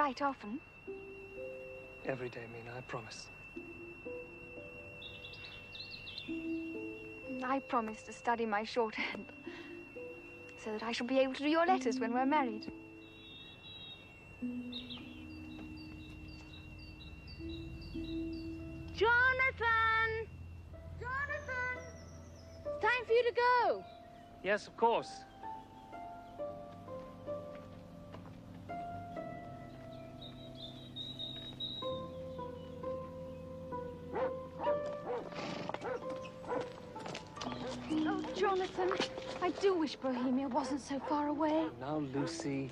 write often? Every day, Mina, I promise. I promise to study my shorthand, so that I shall be able to do your letters when we're married. Jonathan! Jonathan! It's time for you to go. Yes, of course. Oh, Jonathan, I do wish Bohemia wasn't so far away. Now, Lucy,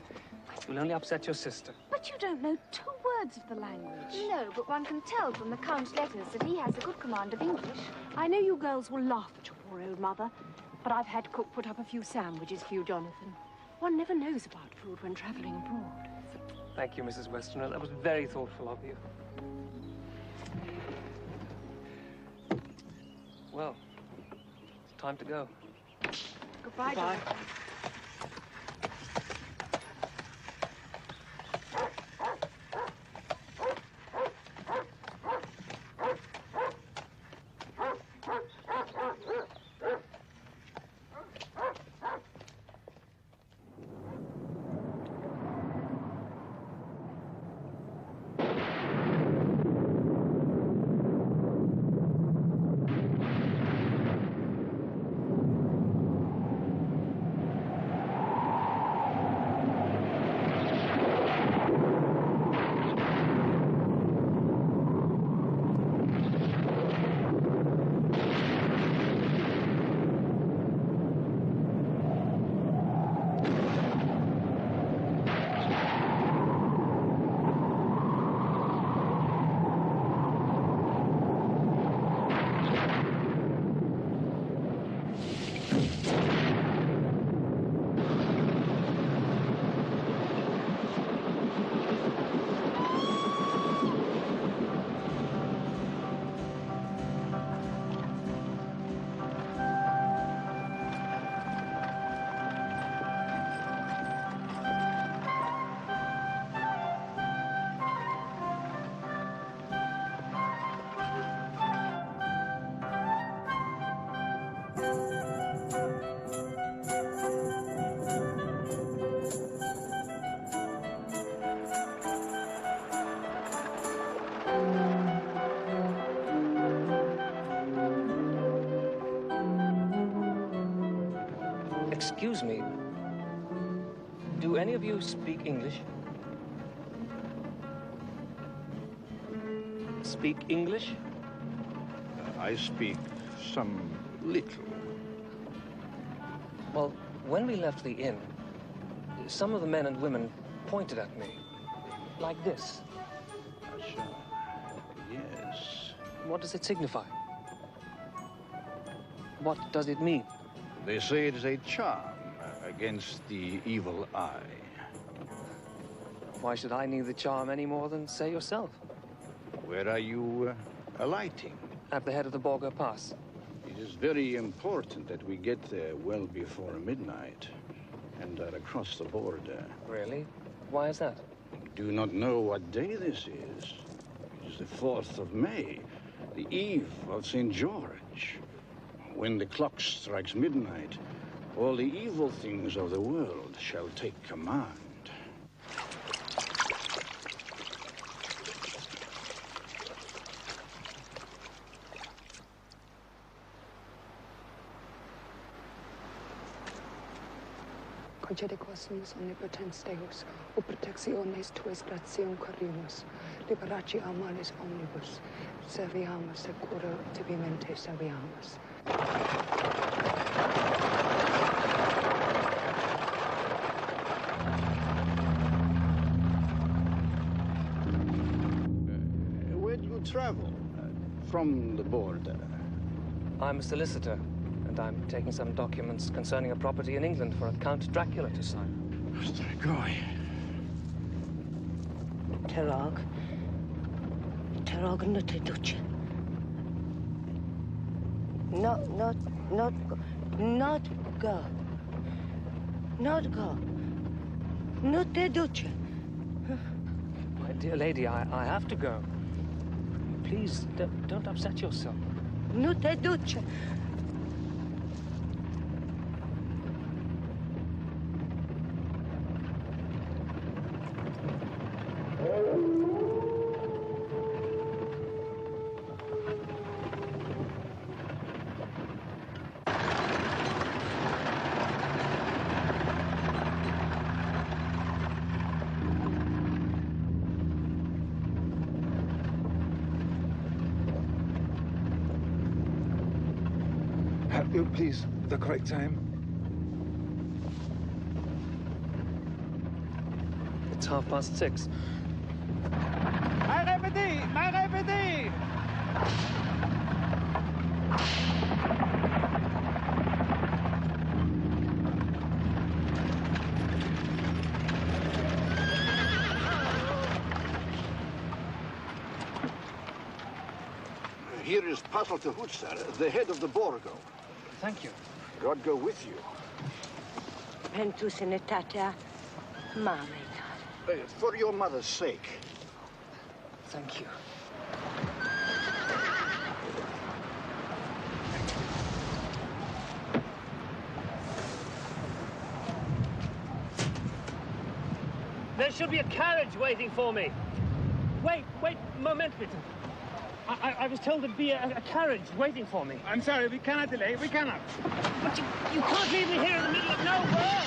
you'll only upset your sister. But you don't know 2 words of the language. No, but one can tell from the Count's letters that he has a good command of English. I know you girls will laugh at your poor old mother, but I've had cook put up a few sandwiches for you, Jonathan. One never knows about food when traveling abroad. Thank you, Mrs. Westerner. That was very thoughtful of you. Well, it's time to go. Goodbye, Goodbye. Jonathan. Excuse me. Do any of you speak English? Speak English? I speak some little. Well, when we left the inn, some of the men and women pointed at me. Like this. Yes. What does it signify? What does it mean? They say it is a charm against the evil eye. Why should I need the charm any more than, say, yourself? Where are you alighting? At the head of the Borgo Pass. It is very important that we get there well before midnight and are across the border. Really? Why is that? We do not know what day this is. It is the 4th of May, the eve of St. George. When the clock strikes midnight, all the evil things of the world shall take command. Concede quas omnipotens Deus, o protectiones tuas gratiae corrimus, liberaci a malis omnibus, serviamus securo tibimente serviamus. Where do you travel? From the border? I'm a solicitor, and I'm taking some documents concerning a property in England for Count Dracula to sign. Strigoi. Terog na te duce. Not go. Not go. Not te duce. Dear lady, I have to go. Please, don't upset yourself. Nu te duce. Have you, please, the correct time? It's 6:30. My repeti! Here is Pastor Hutsar, the head of the Borgo. Thank you. God go with you. Pentru sănătatea mamei tale. For your mother's sake. Thank you. There should be a carriage waiting for me. Wait, moment, bitte. I was told there'd be a carriage waiting for me. I'm sorry, we cannot delay. We cannot. But you can't leave me here in the middle of nowhere.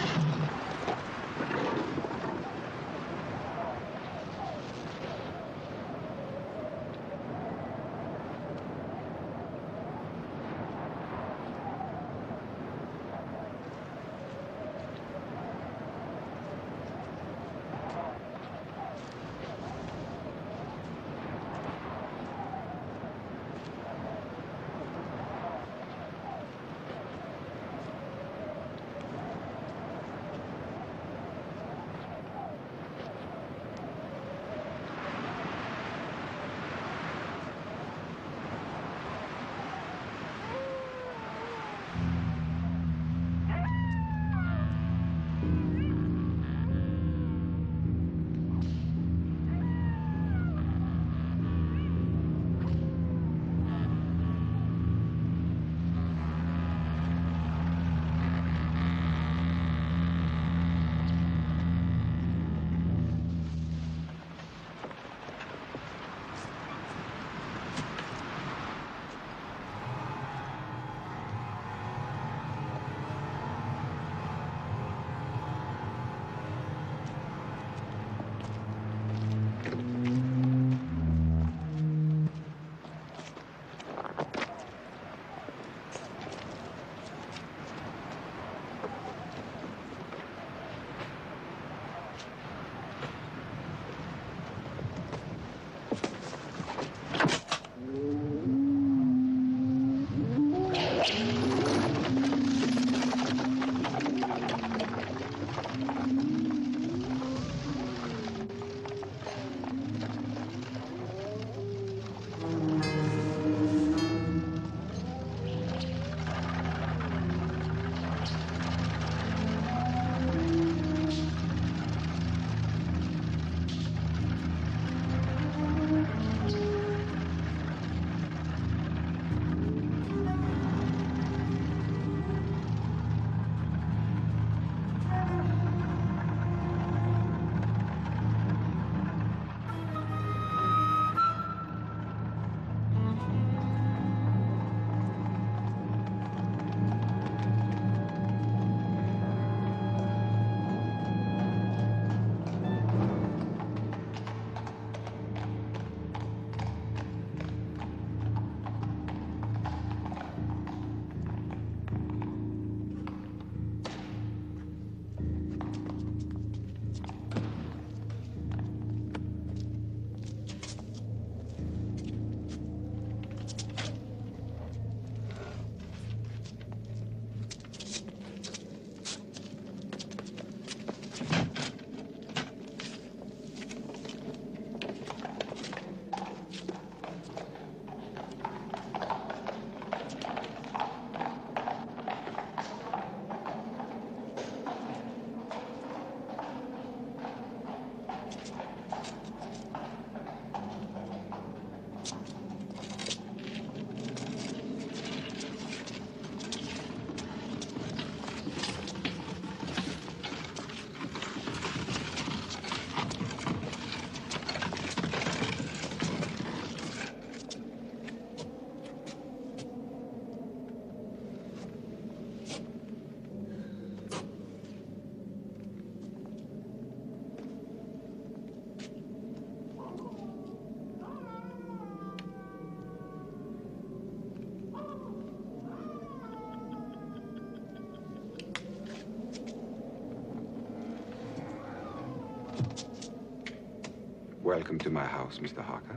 Welcome to my house, Mr. Harker.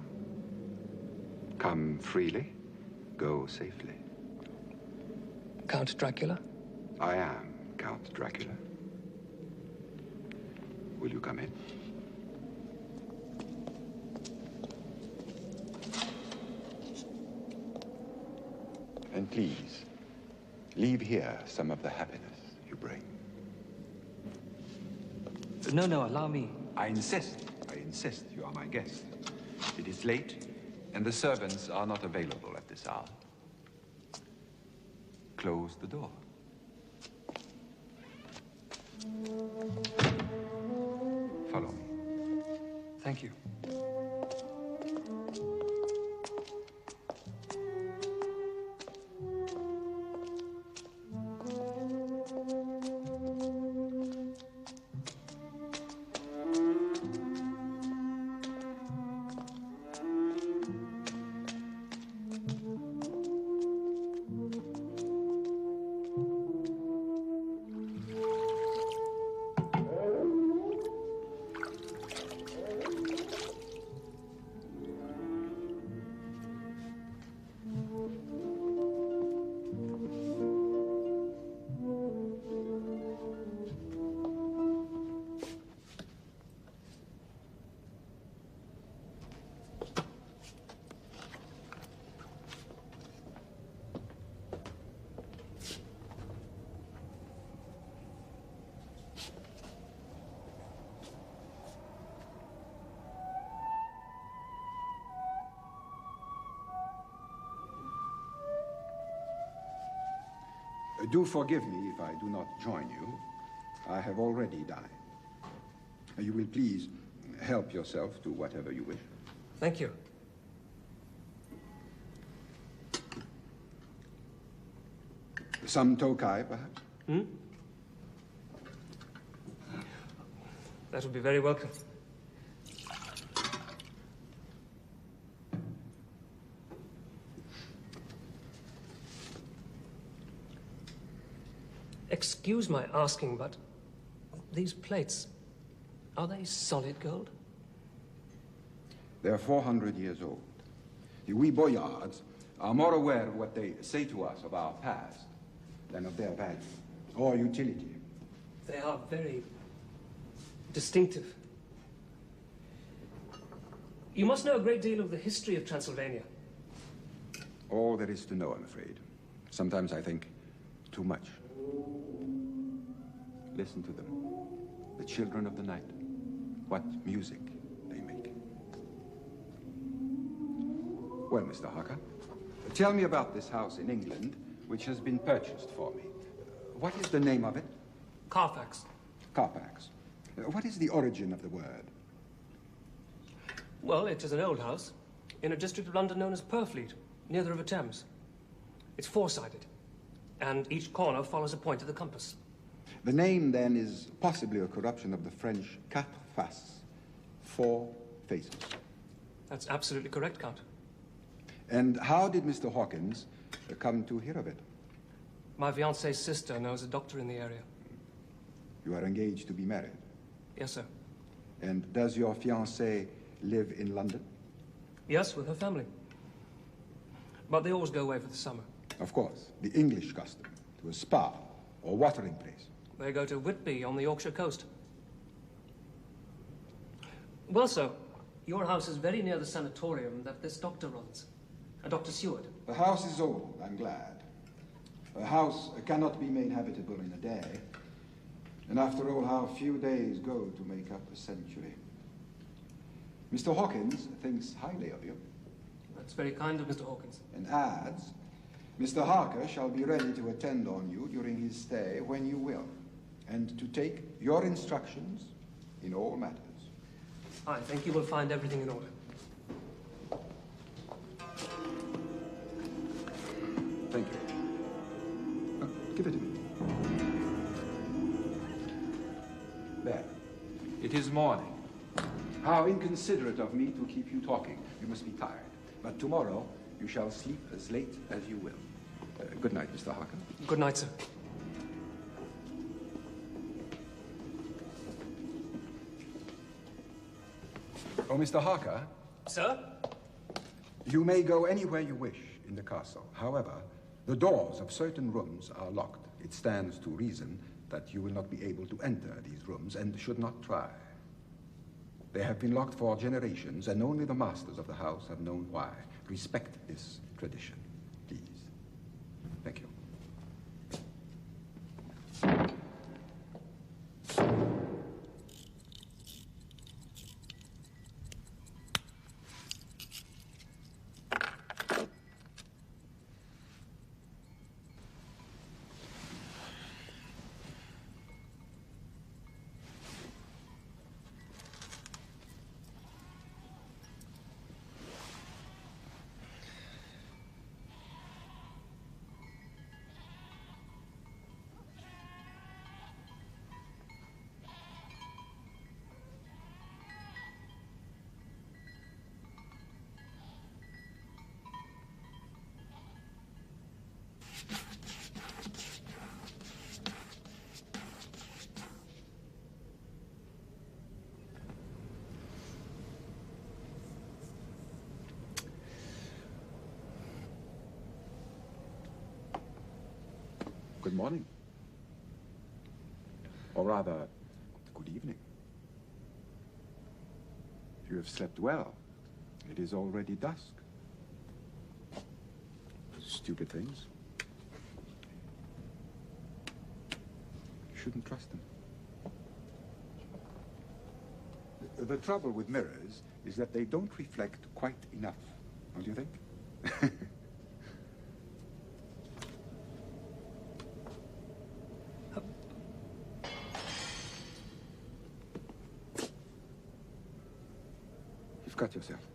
Come freely, go safely. Count Dracula? I am Count Dracula. Will you come in? And please, leave here some of the happiness you bring. No, allow me. I insist. You are my guest. It is late, and the servants are not available at this hour. Close the door. Follow me. Thank you. Do forgive me if I do not join you. I have already dined. You will please help yourself to whatever you wish. Thank you. Some Tokai, perhaps? That would be very welcome. Excuse my asking, but these plates, are they solid gold? They're 400 years old. We boyards are more aware of what they say to us of our past than of their value or utility. They are very distinctive. You must know a great deal of the history of Transylvania. All there is to know, I'm afraid. Sometimes I think too much. Listen to them. The children of the night. What music they make. Well, Mr. Harker, tell me about this house in England, which has been purchased for me. What is the name of it? Carfax. Carfax. What is the origin of the word? Well, it is an old house in a district of London known as Purfleet, near the River Thames. It's four-sided, and each corner follows a point of the compass. The name, then, is possibly a corruption of the French quatre faces, 4 faces. That's absolutely correct, Count. And how did Mr. Hawkins come to hear of it? My fiancée's sister knows a doctor in the area. You are engaged to be married. Yes, sir. And does your fiancée live in London? Yes, with her family. But they always go away for the summer. Of course, the English custom, to a spa or watering place. They go to Whitby on the Yorkshire coast. Well, sir, your house is very near the sanatorium that this doctor runs. Dr. Seward. The house is old, I'm glad. A house cannot be made habitable in a day. And after all, how few days go to make up a century. Mr. Hawkins thinks highly of you. That's very kind of Mr. Hawkins. And adds, Mr. Harker shall be ready to attend on you during his stay when you will, and to take your instructions in all matters. I think you will find everything in order. Thank you. Give it to me. There. It is morning. How inconsiderate of me to keep you talking. You must be tired. But tomorrow, you shall sleep as late as you will. Good night, Mr. Harker. Good night, sir. Oh, Mr. Harker? Sir? You may go anywhere you wish in the castle. However, the doors of certain rooms are locked. It stands to reason that you will not be able to enter these rooms and should not try. They have been locked for generations, and only the masters of the house have known why. Respect this tradition, please. Thank you. Good morning. Or rather, good evening. You have slept well. It is already dusk. Stupid things. You shouldn't trust them. The trouble with mirrors is that they don't reflect quite enough, don't you think? You've got yourself.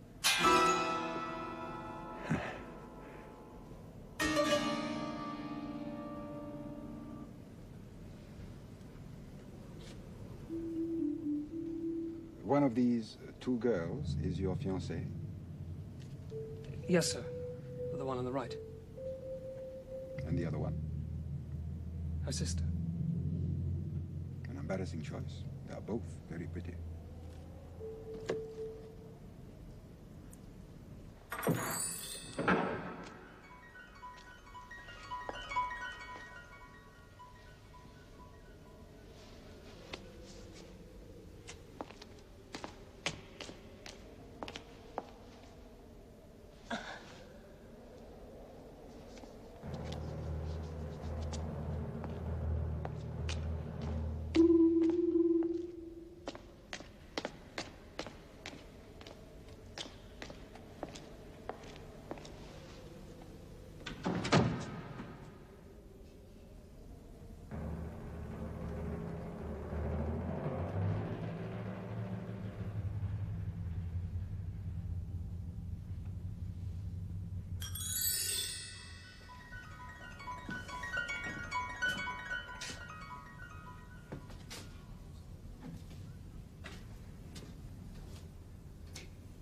One of these two girls is your fiancée? Yes, sir. The one on the right. And the other one? Her sister. An embarrassing choice. They are both very pretty.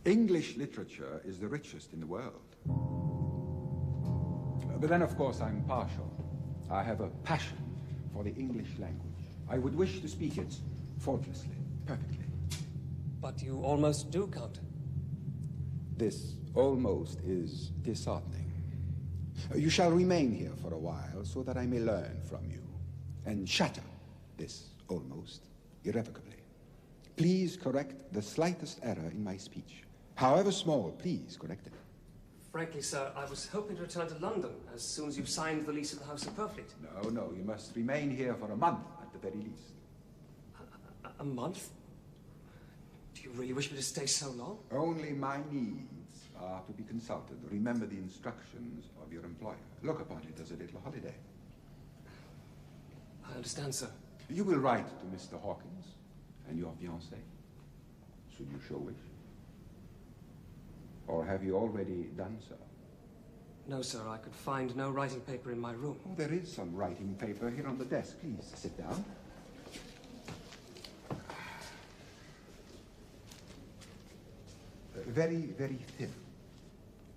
English literature is the richest in the world. But then, of course, I'm partial. I have a passion for the English language. I would wish to speak it faultlessly, perfectly. But you almost do, Count. This almost is disheartening. You shall remain here for a while so that I may learn from you and shatter this almost irrevocably. Please correct the slightest error in my speech. However small, please correct it. Frankly, sir, I was hoping to return to London as soon as you've signed the lease of the House of Purfleet. No, you must remain here for a month at the very least. A month? Do you really wish me to stay so long? Only my needs are to be consulted. Remember the instructions of your employer. Look upon it as a little holiday. I understand, sir. You will write to Mr. Hawkins and your fiancée, should you so wish. Or have you already done so? No, sir, I could find no writing paper in my room. Oh, there is some writing paper here on the desk. Please, sit down. Very, very thin.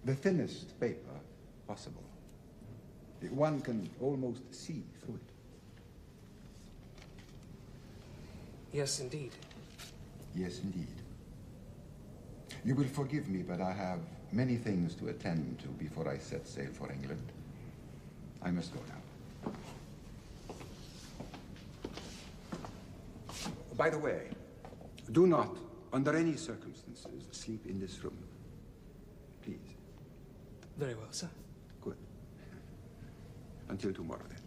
The thinnest paper possible. One can almost see through it. Yes, indeed. Yes, indeed. You will forgive me, but I have many things to attend to before I set sail for England. I must go now. By the way, do not, under any circumstances, sleep in this room. Please. Very well, sir. Good. Until tomorrow, then.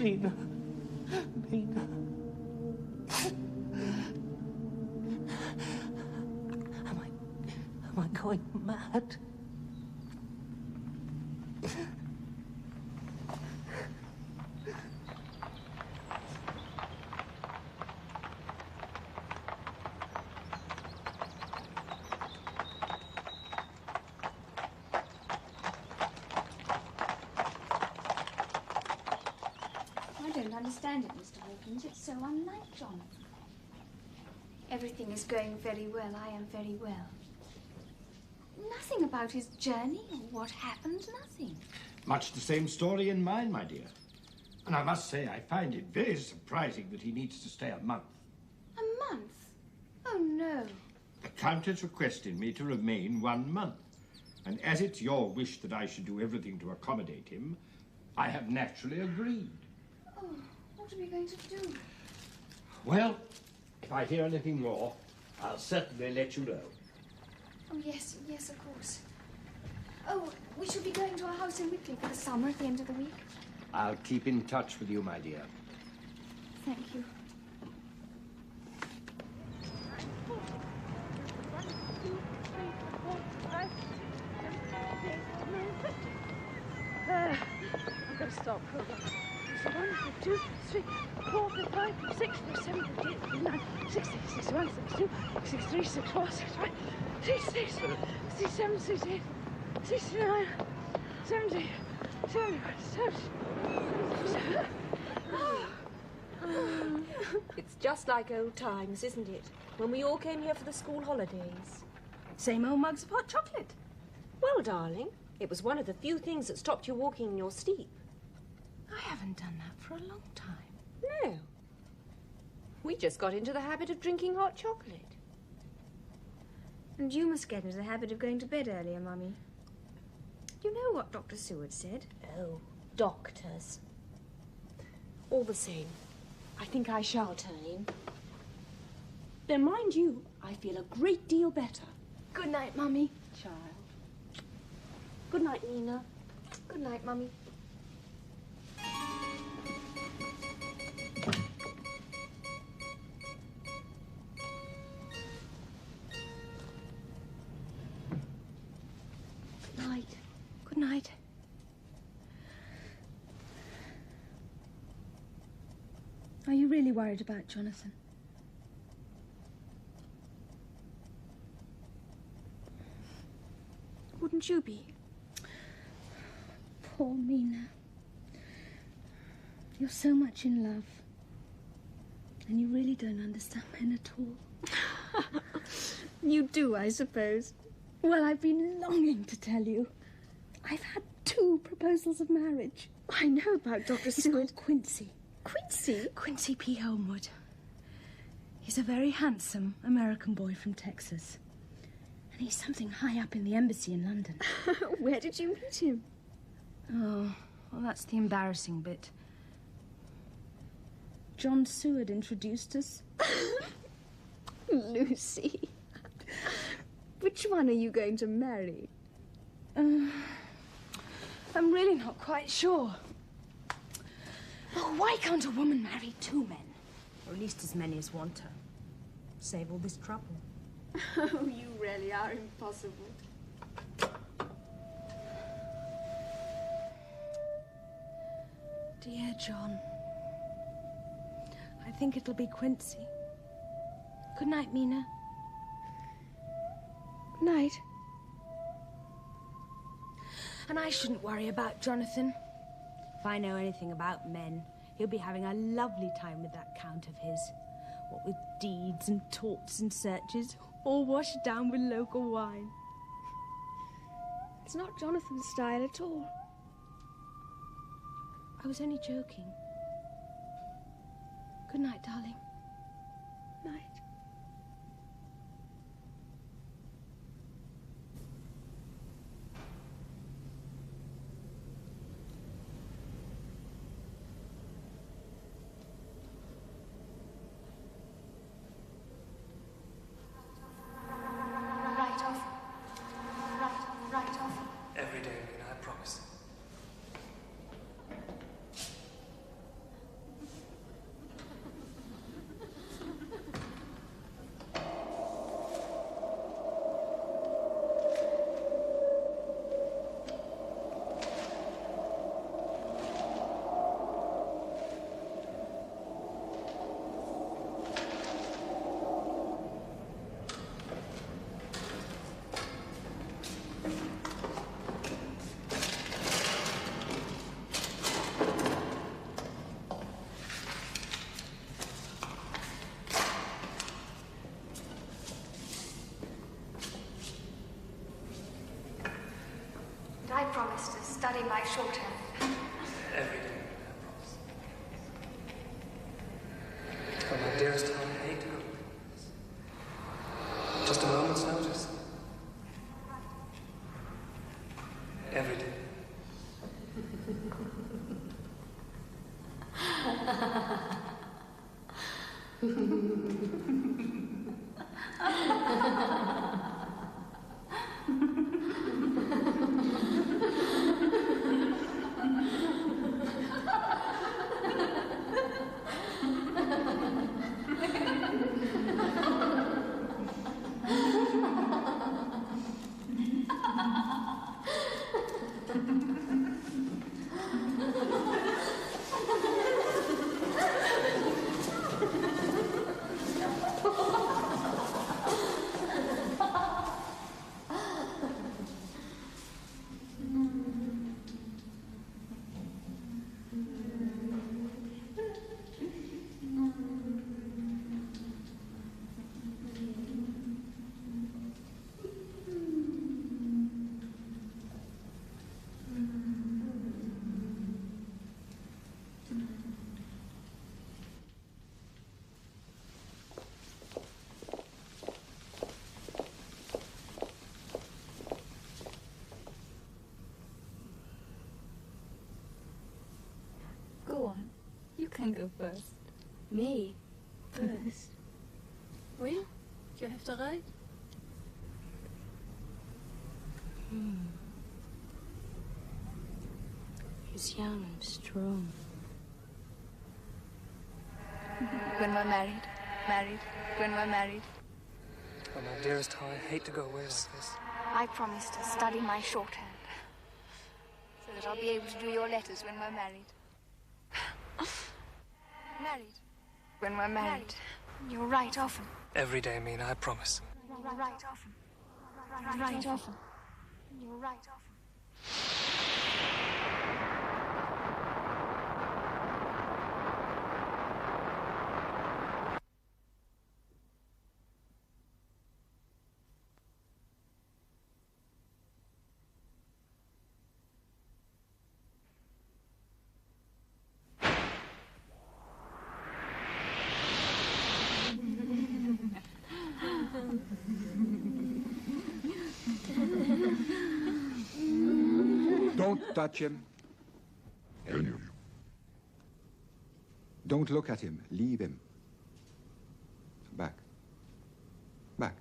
Nina. Nina. Am I going mad? I don't understand it, Mr. Hawkins. It's so unlike Jonathan. Everything is going very well. I am very well. Nothing about his journey or what happened, nothing. Much the same story in mine, my dear. And I must say, I find it very surprising that he needs to stay a month. A month? Oh, no. The Count has requested me to remain 1 month. And as it's your wish that I should do everything to accommodate him, I have naturally agreed. Oh, what are we going to do? Well, if I hear anything more, I'll certainly let you know. Oh, yes, yes, of course. Oh, we should be going to our house in Wickley for the summer at the end of the week. I'll keep in touch with you, my dear. Thank you. I've got to stop program. 1, 2, 3, 4, 5, 6, 7, 8, 9, 60, 61, 62, 63, 64, 65, 66, 67, 68, 69, 70, 71, 70. It's just like old times, isn't it? When we all came here for the school holidays. Same old mugs of hot chocolate. Well, darling, it was one of the few things that stopped you walking in your sleep. I haven't done that for a long time. No. We just got into the habit of drinking hot chocolate. And you must get into the habit of going to bed earlier, Mummy. You know what Dr. Seward said? Oh, doctors. All the same, I think I shall turn in. Then, mind you, I feel a great deal better. Good night, Mummy. Child. Good night, Nina. Good night, Mummy. really worried about Jonathan. Wouldn't you be? Poor Mina. You're so much in love. And you really don't understand men at all. You do, I suppose. Well, I've been longing to tell you. I've had 2 proposals of marriage. I know about Dr. Seward. He's called Quincy. Quincy? Quincy P. Elmwood. He's a very handsome American boy from Texas. And he's something high up in the embassy in London. Where did you meet him? Oh, well, that's the embarrassing bit. John Seward introduced us. Lucy. Which one are you going to marry? I'm really not quite sure. Oh, why can't a woman marry 2 men? Or at least as many as want her. Save all this trouble. Oh, you really are impossible. Dear John, I think it'll be Quincy. Good night, Mina. Good night. And I shouldn't worry about Jonathan. If I know anything about men, he'll be having a lovely time with that Count of his. What with deeds and torts and searches, all washed down with local wine. It's not Jonathan's style at all. I was only joking. Good night, darling. Night. I promise to study my shorthand. Every day, I promise. Oh, my dearest, how I hate to go. Just a moment's notice. Every day. Go on. You can go first. Me? First? Will? Do you have to write? He's young and strong. When we're married. Married. When we're married. Oh, my dearest, how I hate to go away like this. I promise to study my shorthand. So that I'll be able to do your letters when we're married. Married. When we're married, you'll write often. Every day, Mina, I promise. Write often. Write often. You'll write often. Don't touch him. Don't look at him. Leave him. Back. Back.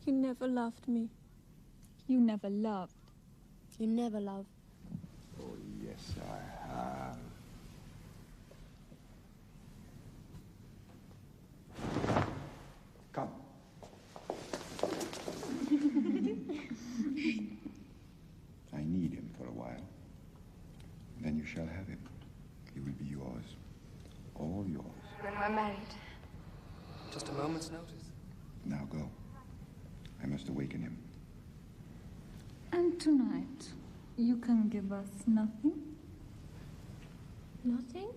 You never loved me. You never loved. You never loved. Oh, yes, I have. Come. I need him for a while. Then you shall have him. He will be yours. All yours. When we're married. Just a moment's notice. Now go. I must awaken him. And tonight, you can give us nothing? Nothing?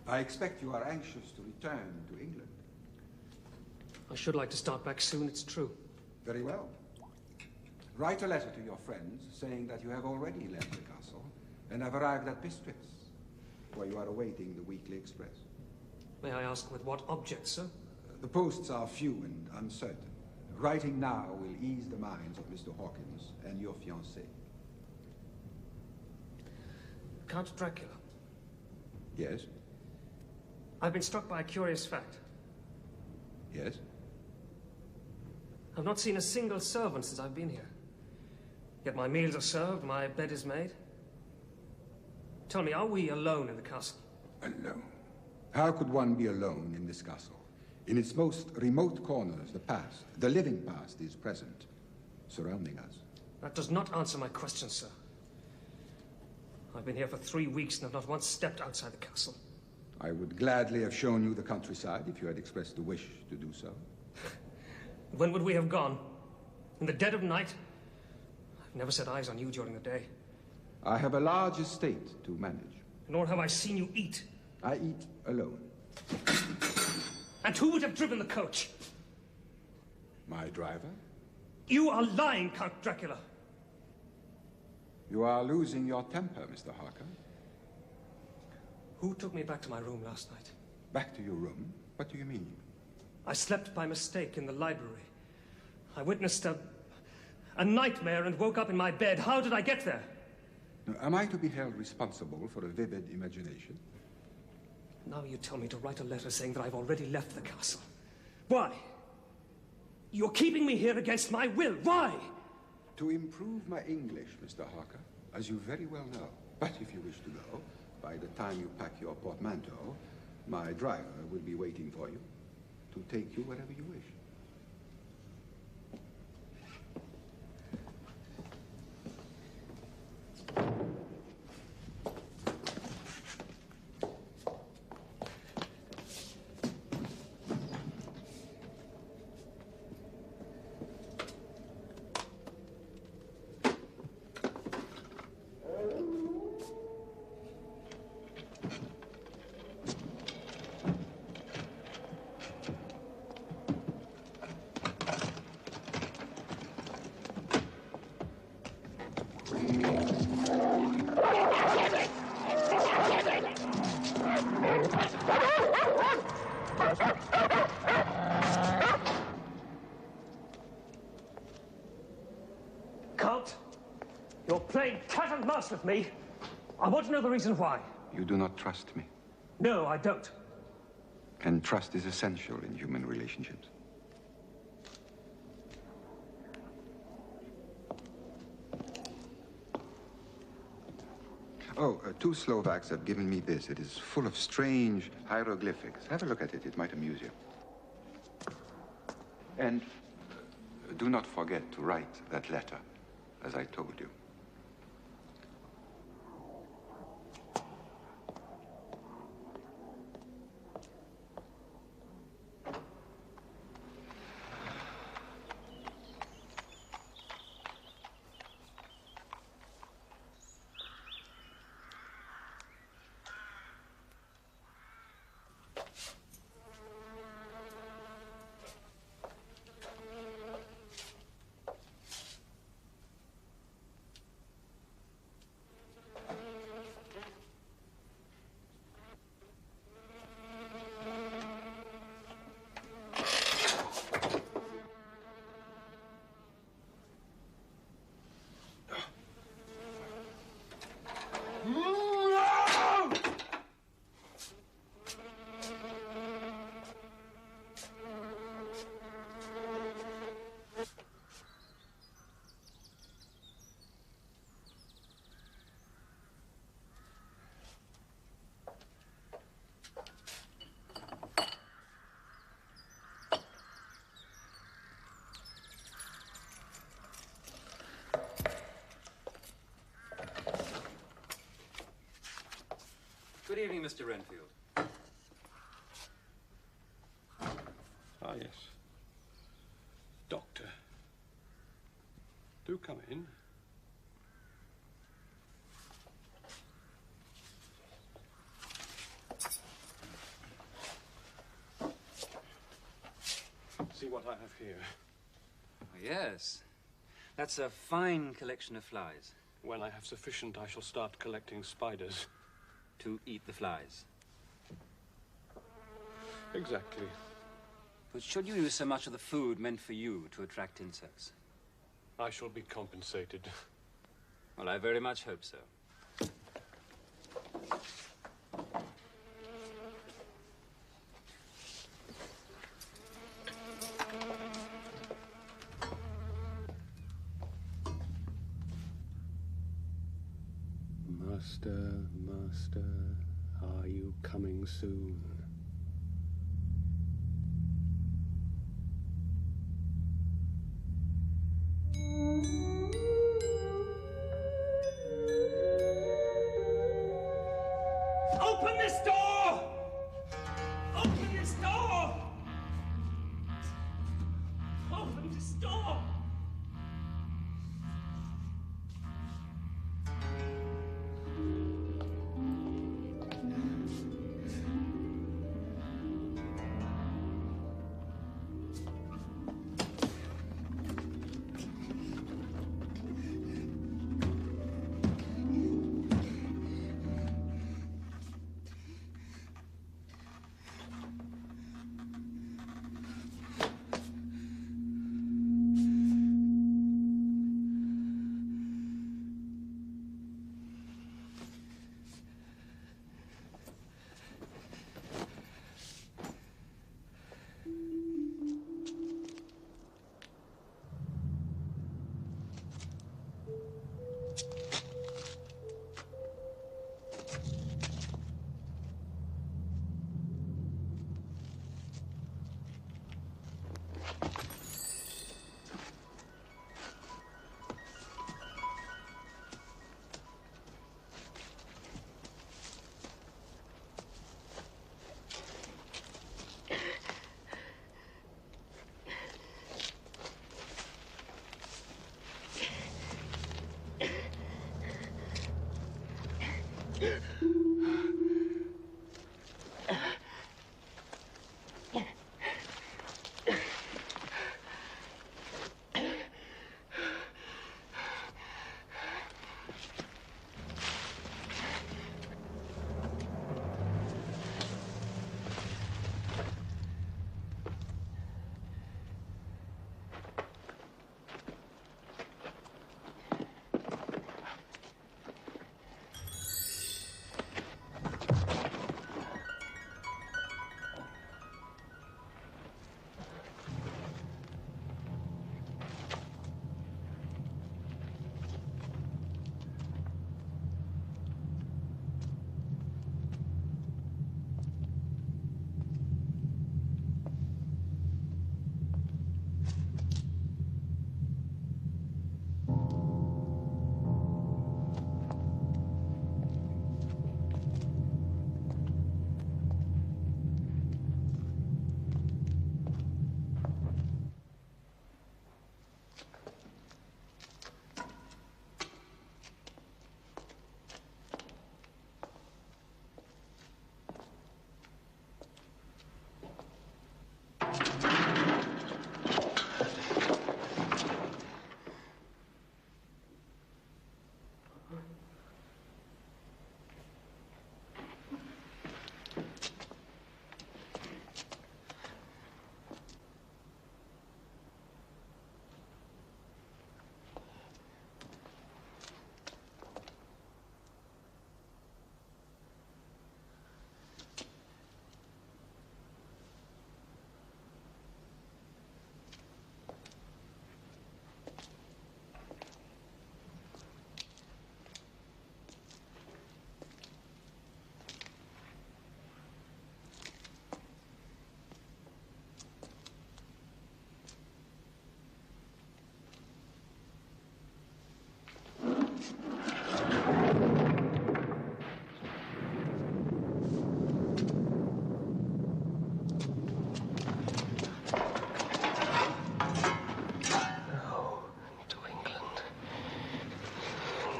I expect you are anxious to return to England. I should like to start back soon, it's true. Very well. Write a letter to your friends saying that you have already left the castle and have arrived at Bistritz, where you are awaiting the weekly express. May I ask with what object, sir? The posts are few and uncertain. Writing now will ease the minds of Mr. Hawkins and your fiancée. Count Dracula. Yes? I've been struck by a curious fact. Yes? I've not seen a single servant since I've been here. Yet my meals are served, my bed is made. Tell me, are we alone in the castle? Alone? How could one be alone in this castle? In its most remote corners, the past, the living past, is present, surrounding us. That does not answer my question, sir. I've been here for 3 weeks and have not once stepped outside the castle. I would gladly have shown you the countryside if you had expressed the wish to do so. When would we have gone? In the dead of night? I've never set eyes on you during the day. I have a large estate to manage. Nor have I seen you eat. I eat alone. And who would have driven the coach? My driver? You are lying, Count Dracula. You are losing your temper, Mr. Harker. Who took me back to my room last night? Back to your room? What do you mean? I slept by mistake in the library. I witnessed a nightmare and woke up in my bed. How did I get there? Now, am I to be held responsible for a vivid imagination? Now you tell me to write a letter saying that I've already left the castle. Why? You're keeping me here against my will. Why? To improve my English, Mr. Harker, as you very well know. But if you wish to go, by the time you pack your portmanteau, my driver will be waiting for you to take you wherever you wish. Count, you're playing cat and mouse with me. I want to know the reason why. You do not trust me. No, I don't. And trust is essential in human relationships. Oh, two Slovaks have given me this. It is full of strange hieroglyphics. Have a look at it. It might amuse you. And do not forget to write that letter, as I told you. Good evening, Mr. Renfield. Ah, yes. Doctor. Do come in. See what I have here. Oh, yes. That's a fine collection of flies. When I have sufficient, I shall start collecting spiders. To eat the flies. Exactly. But should you use so much of the food meant for you to attract insects? I shall be compensated. Well, I very much hope so. Master, master, are you coming soon? Open this door! Open this door! Open this door!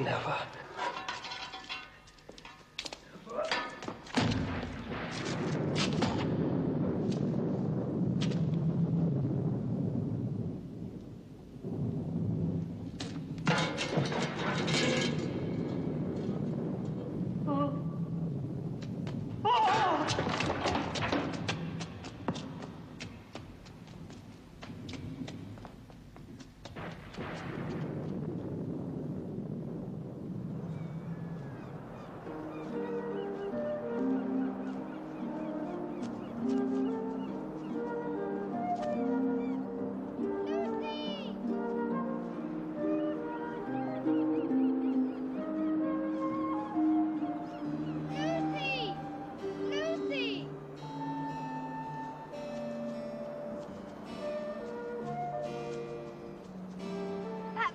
Never.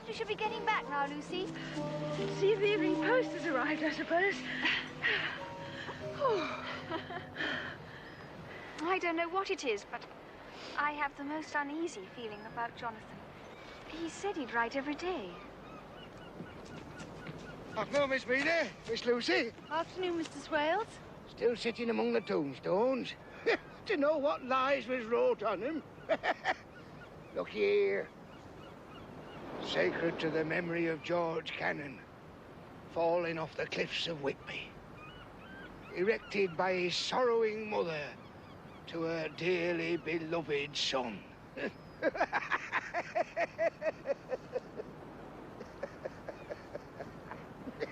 We should be getting back now, Lucy. See if the evening post has arrived, I suppose. I don't know what it is, but I have the most uneasy feeling about Jonathan. He said he'd write every day. Afternoon, Miss Reader. Miss Lucy. Afternoon, Mr. Swales. Still sitting among the tombstones. To know what lies was wrote on them. Look here. Sacred to the memory of George Cannon, falling off the cliffs of Whitby. Erected by his sorrowing mother to her dearly beloved son.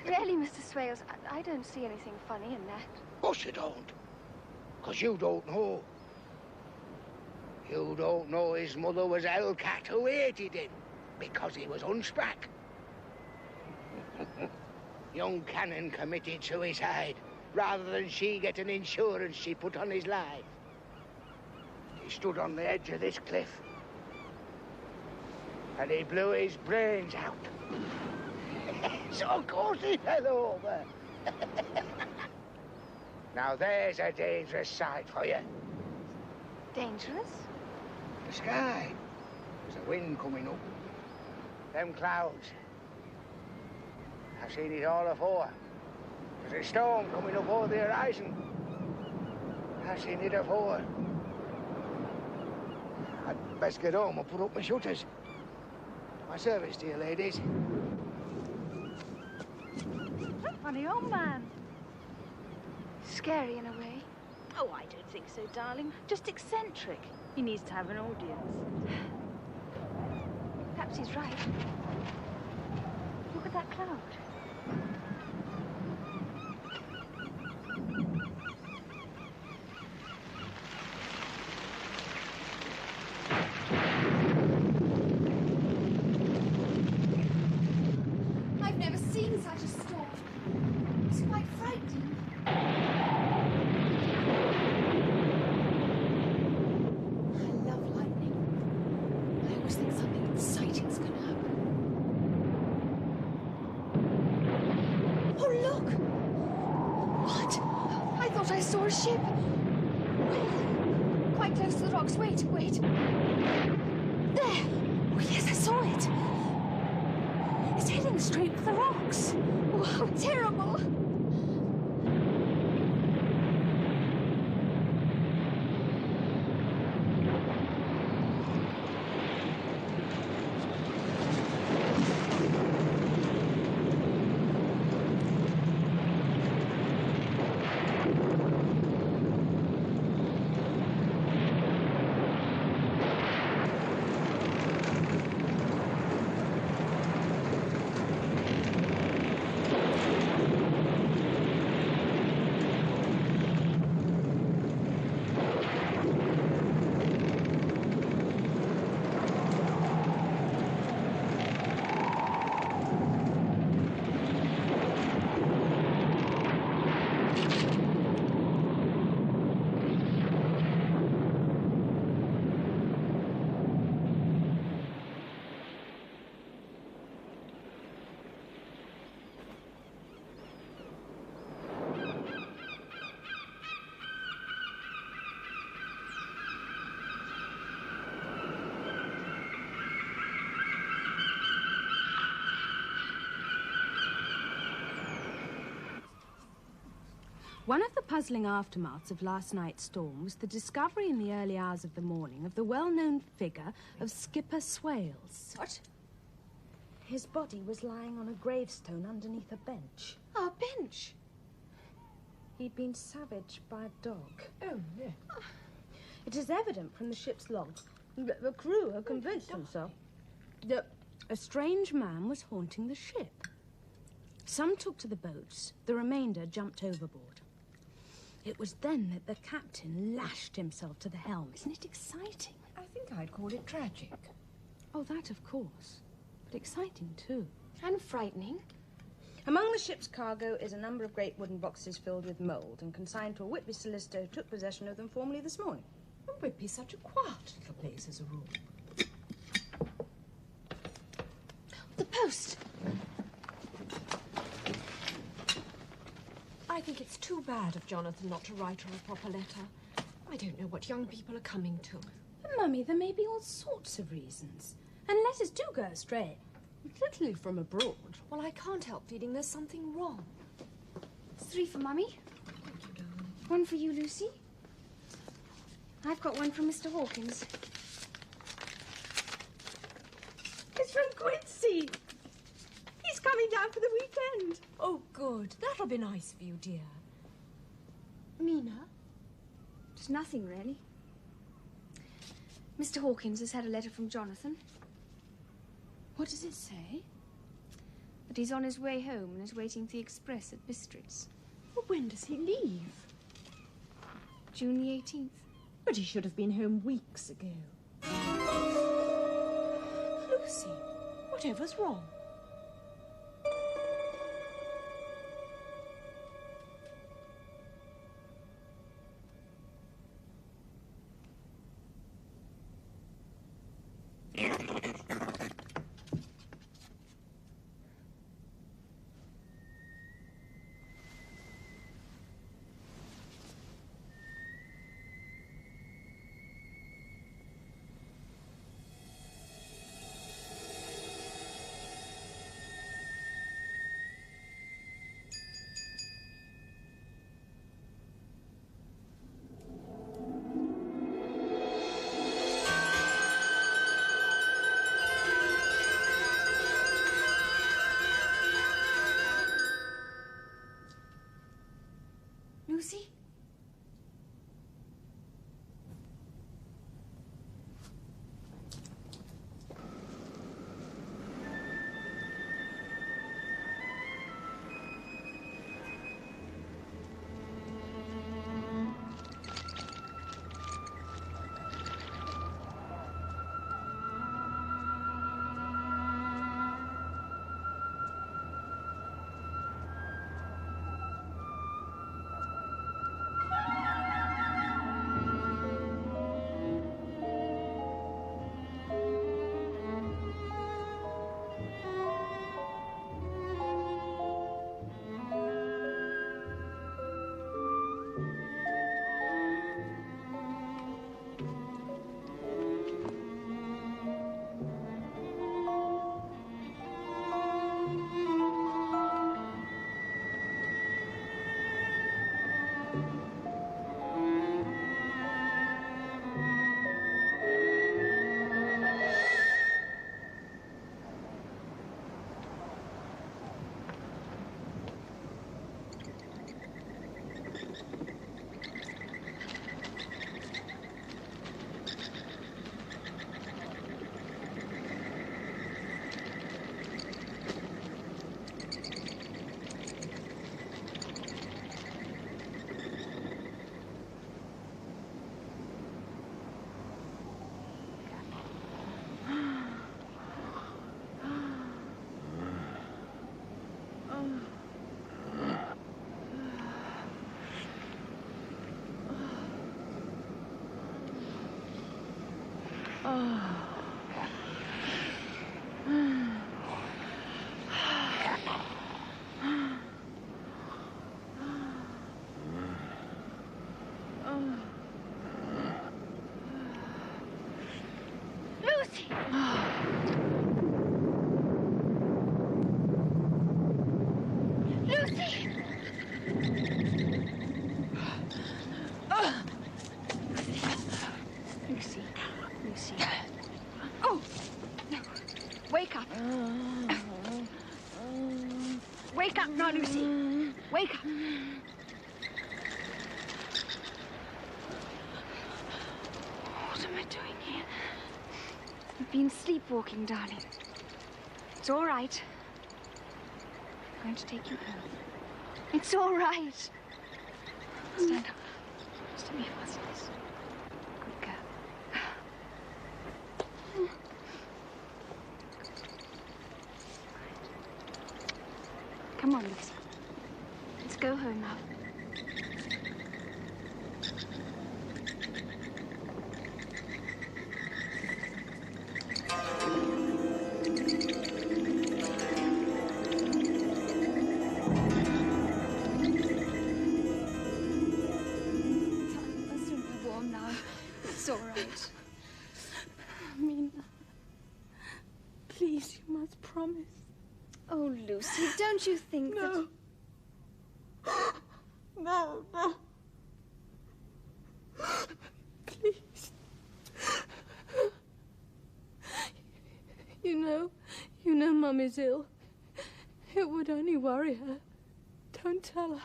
Really, Mr. Swales, I don't see anything funny in that. Of course you don't. Because you don't know. You don't know his mother was Hellcat who hated him because he was hunchback. Young Cannon committed suicide rather than she get an insurance she put on his life. He stood on the edge of this cliff and he blew his brains out. So of course he fell over. Now there's a dangerous sight for you. Dangerous? The sky. There's a wind coming up. Them clouds. I've seen it all afore. There's a storm coming up over the horizon. I've seen it afore. I'd best get home and put up my shutters. My service to you, ladies. Funny old man. Scary in a way. Oh, I don't think so, darling. Just eccentric. He needs to have an audience. Perhaps he's right. Look at that cloud. I've never seen such a storm. It's quite frightening. I love lightning. I always think something exciting's going to happen. Oh, look! What? I thought I saw a ship. Where? Quite close to the rocks. Wait. There! Oh, yes, I saw it. It's heading straight for the rocks. Oh, how terrible! One of the puzzling aftermaths of last night's storm was the discovery in the early hours of the morning of the well-known figure of Skipper Swales. What? His body was lying on a gravestone underneath a bench. Oh, a bench? He'd been savaged by a dog. Oh, no. It is evident from the ship's logs that the crew have convinced themselves that a strange man was haunting the ship. Some took to the boats, the remainder jumped overboard. It was then that the captain lashed himself to the helm. Isn't it exciting? I think I'd call it tragic. Oh, that of course. But exciting too. And frightening. Among the ship's cargo is a number of great wooden boxes filled with mould and consigned to a Whitby solicitor who took possession of them formally this morning. And Whitby's such a quiet little place as a rule. The post! I think it's too bad of Jonathan not to write her a proper letter. I don't know what young people are coming to. But, Mummy, there may be all sorts of reasons. And letters do go astray. Particularly from abroad. Well, I can't help feeling there's something wrong. 3 for Mummy. Thank you, darling. 1 for you, Lucy. I've got 1 from Mr. Hawkins. It's from Quincy. He's coming down for the weekend. Oh, good. That'll be nice for you, dear. Mina? Just nothing, really. Mr. Hawkins has had a letter from Jonathan. What does it say? That he's on his way home and is waiting for the express at Bistritz. Well, when does he leave? June the 18th. But he should have been home weeks ago. Lucy, whatever's wrong? Wake up. Wake up now, Lucy. Wake up. What am I doing here? You've been sleepwalking, darling. It's all right. I'm going to take you home. It's all right. Stand up. Stop your fastness. Good girl. Come on, Lisa. Let's go home now. I'll soon be warm now. It's all right. Mina, please, you must promise. Oh, Lucy, don't you think that... No, no. Please. You know Mum is ill. It would only worry her. Don't tell her.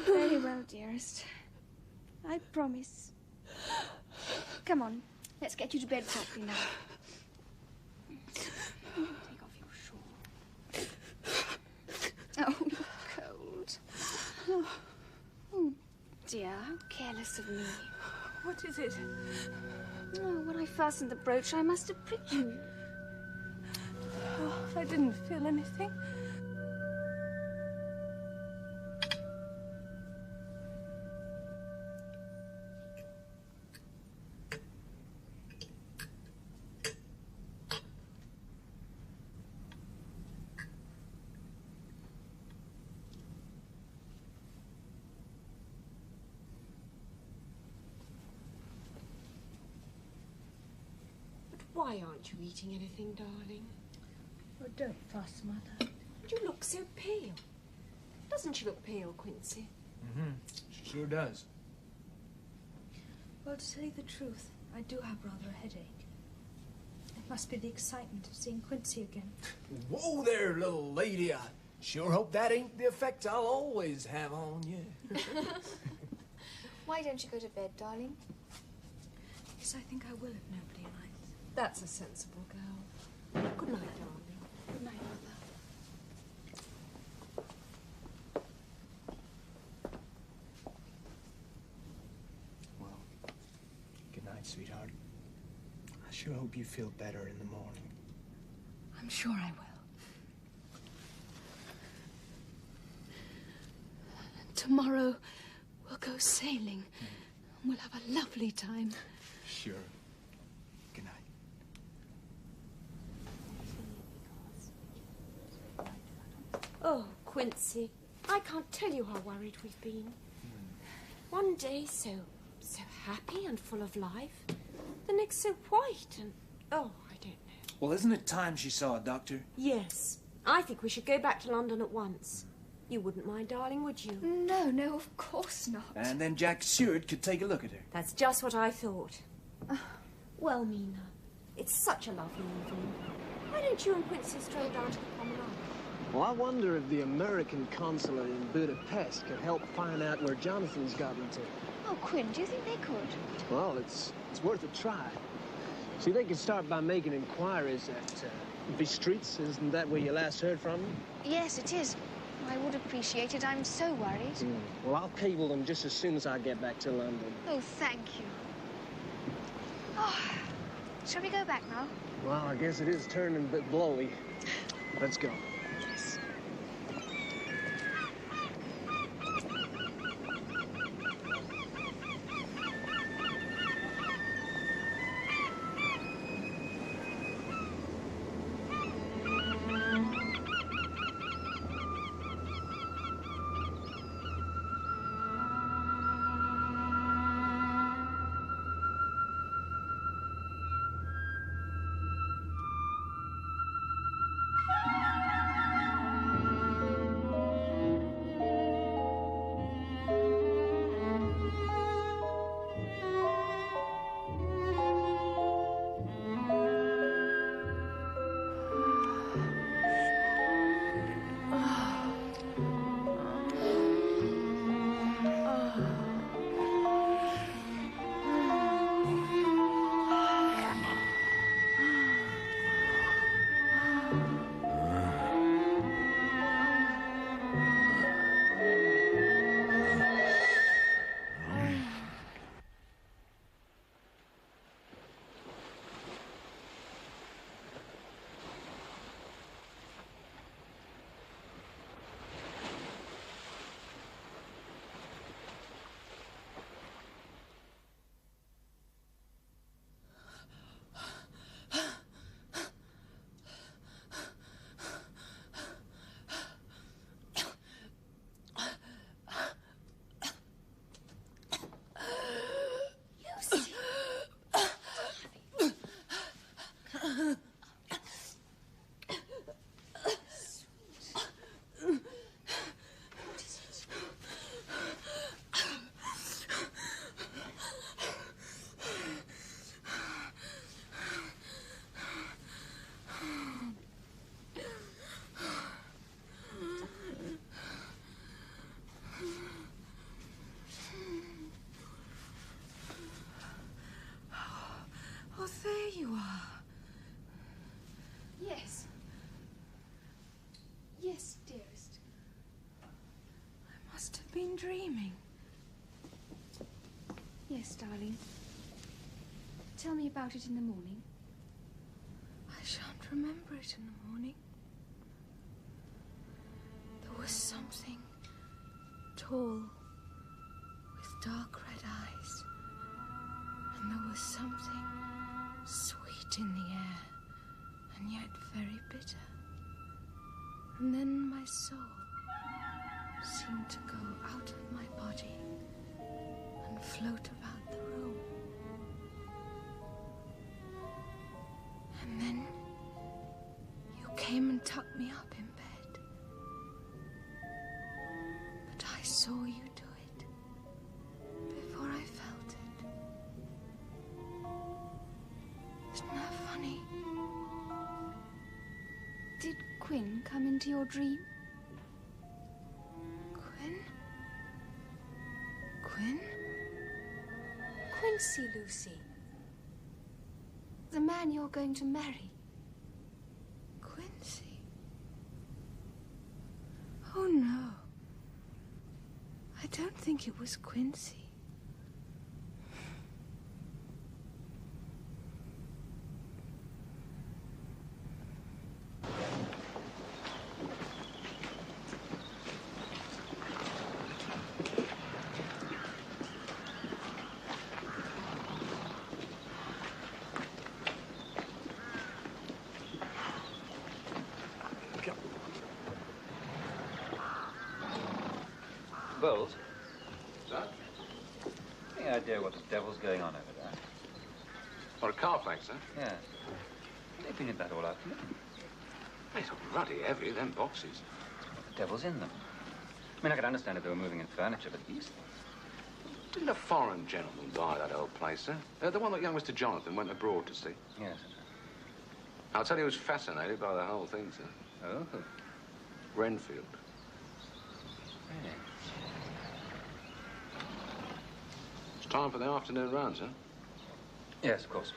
Very well, dearest. I promise. Come on, let's get you to bed softly now. Take off your shawl. Oh, you're cold. Oh, dear, how careless of me. What is it? Oh, when I fastened the brooch, I must have pricked you. Oh, I didn't feel anything. Why aren't you eating anything, darling? Oh, don't fuss, Mother. You look so pale. Doesn't she look pale, Quincy? Mm-hmm. She sure does. Well, to tell you the truth, I do have rather a headache. It must be the excitement of seeing Quincy again. Whoa there, little lady. I sure hope that ain't the effect I'll always have on you. Why don't you go to bed, darling? Yes, I think I will if nobody arrives. That's a sensible girl. Good night, darling. Good night, Mother. Well, good night, sweetheart. I sure hope you feel better in the morning. I'm sure I will. Tomorrow we'll go sailing. And we'll have a lovely time. Sure. Good night. Oh, Quincy, I can't tell you how worried we've been. One day so happy and full of life. The next so white and, oh, I don't know. Well, isn't it time she saw a doctor? Yes, I think we should go back to London at once. You wouldn't mind, darling, would you? No, of course not. And then Jack Stewart could take a look at her. That's just what I thought. Well, Mina, it's such a lovely evening. Why don't you and Quincy stroll down to the promenade? Well, I wonder if the American consulate in Budapest could help find out where Jonathan's gotten to. Oh, Quinn, do you think they could? Well, it's worth a try. See, they could start by making inquiries at Bistritz. Isn't that where you last heard from them? Yes, it is. I would appreciate it. I'm so worried. Well, I'll cable them just as soon as I get back to London. Oh, thank you. Oh, shall we go back now? Well, I guess it is turning a bit blowy. Let's go. Yes. Oh, there you are. Yes. Yes, dearest. I must have been dreaming. Yes, darling. Tell me about it in the morning. I shan't remember it in the morning. There was something tall with dark red eyes, and there was something sweet in the air, and yet very bitter. And then my soul seemed to go out of my body and float about the room. And then you came and tucked me up in bed. But I saw you do it before I felt it. Isn't that funny? Did Quinn come into your dream? Quinn? Quinn? Quincy, Lucy. The man you're going to marry. Quincy? Oh, no. I don't think it was Quincy. Bowles? Sir? Any idea what the devil's going on over there? Or a car flag, sir? Yeah. They've been in that all afternoon. It's bloody heavy, them boxes. The devil's in them. I mean, I could understand if they were moving in furniture, but these things... Didn't a foreign gentleman buy that old place, sir? The one that young Mr. Jonathan went abroad to see? Yes. I'll tell you, he was fascinated by the whole thing, sir. Oh? Renfield. Really? It's time for the afternoon run, sir. Yes, of course.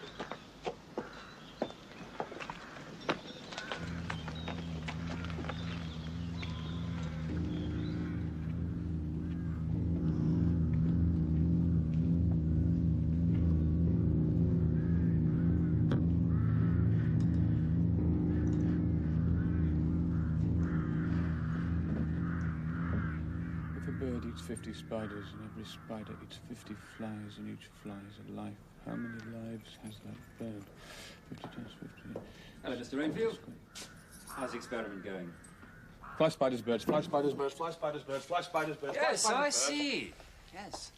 If a bird eats 50 spiders and every spider eats 50 flies and each fly is a life, how many lives has that bird? 50 times 50. Hello, Mr. Renfield. How's the experiment going? Fly spiders, birds, fly spiders, birds, fly spiders, birds, fly spiders, birds, fly Yes, spiders, I birds. see. Yes.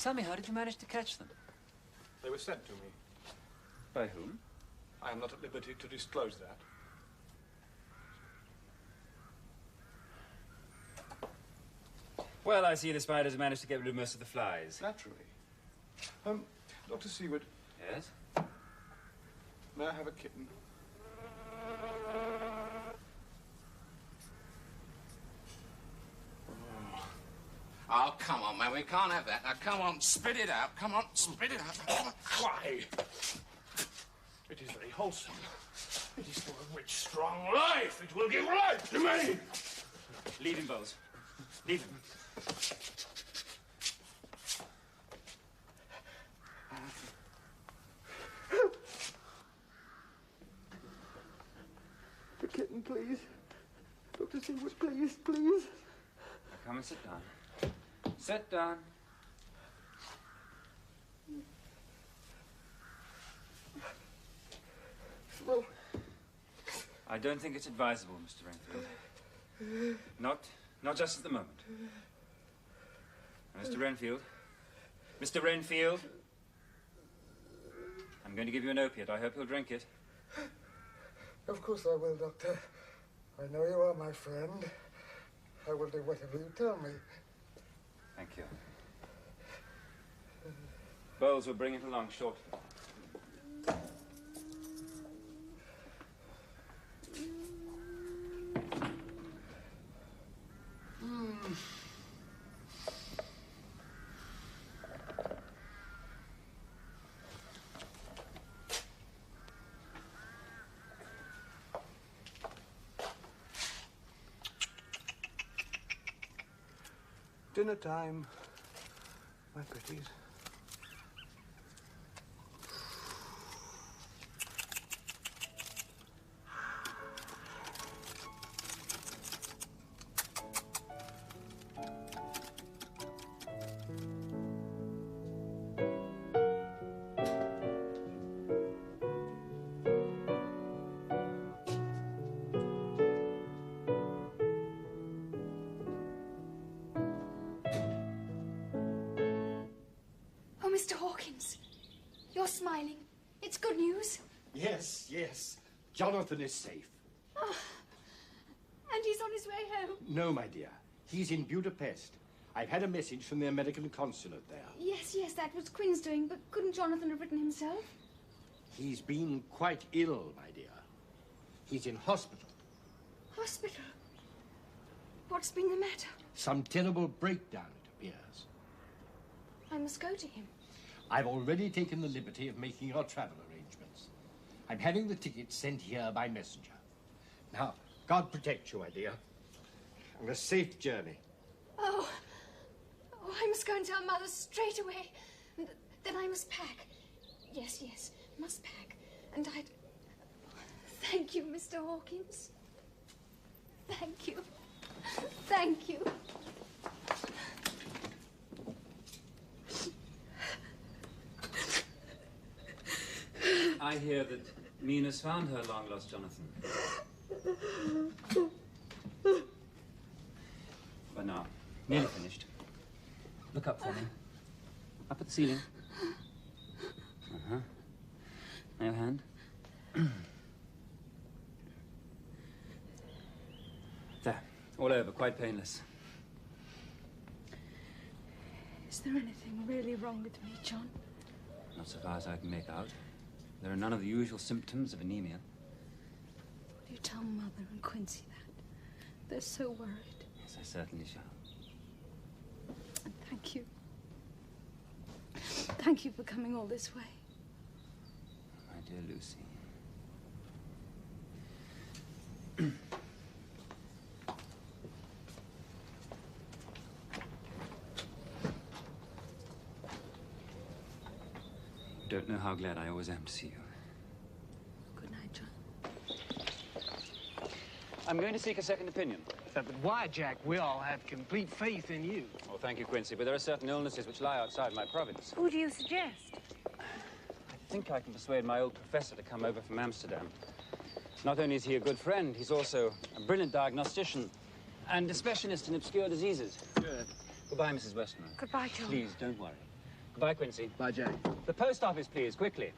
Tell me, how did you manage to catch them? They were sent to me. By whom? I am not at liberty to disclose that. Well, I see the spiders managed to get rid of most of the flies. Naturally. Dr. Seward. Yes? May I have a kitten? Oh, come on, man. We can't have that. Now, come on, spit it out. Come on, spit it out. Come on. Why? It is very wholesome. It is full of rich, strong life. It will give life to me. Leave him, Bowles. Leave him. The kitten, please. Dr. Seward, please, please. Come and sit down. Sit down. Well, I don't think it's advisable, Mr. Renfield. Not just at the moment. Mr. Renfield. Mr. Renfield. I'm going to give you an opiate. I hope you'll drink it. Of course I will, Doctor. I know you are my friend. I will do whatever you tell me. Thank you. Bowles will bring it along shortly. Dinner time, my pretties. Mr. Hawkins, you're smiling. It's good news. Yes, yes. Jonathan is safe. Oh, and he's on his way home. No, my dear. He's in Budapest. I've had a message from the American consulate there. Yes, yes, that was Quinn's doing, but couldn't Jonathan have written himself? He's been quite ill, my dear. He's in hospital. Hospital? What's been the matter? Some terrible breakdown, it appears. I must go to him. I've already taken the liberty of making your travel arrangements. I'm having the tickets sent here by messenger. Now, God protect you, my dear. And a safe journey. Oh, I must go and tell Mother straight away. And then I must pack. Yes, yes, must pack. And I'd... Thank you, Mr. Hawkins. Thank you. Thank you. I hear that Mina's found her long-lost Jonathan. But now, nearly finished. Look up for me. Up at the ceiling. Uh-huh. Now your hand. There. All over. Quite painless. Is there anything really wrong with me, John? Not so far as I can make out. There are none of the usual symptoms of anemia. Will you tell Mother and Quincy that? They're so worried. Yes, I certainly shall. And thank you. Thank you for coming all this way. My dear Lucy. You don't know how glad I always am to see you. Good night, John. I'm going to seek a second opinion. But why, Jack? We all have complete faith in you. Oh, thank you, Quincy, but there are certain illnesses which lie outside my province. Who do you suggest? I think I can persuade my old professor to come over from Amsterdam. Not only is he a good friend, he's also a brilliant diagnostician and a specialist in obscure diseases. Good. Goodbye, Mrs. Westmore. Goodbye, John. Please, don't worry. Goodbye, Quincy. Bye, Jack. The post office, please, quickly.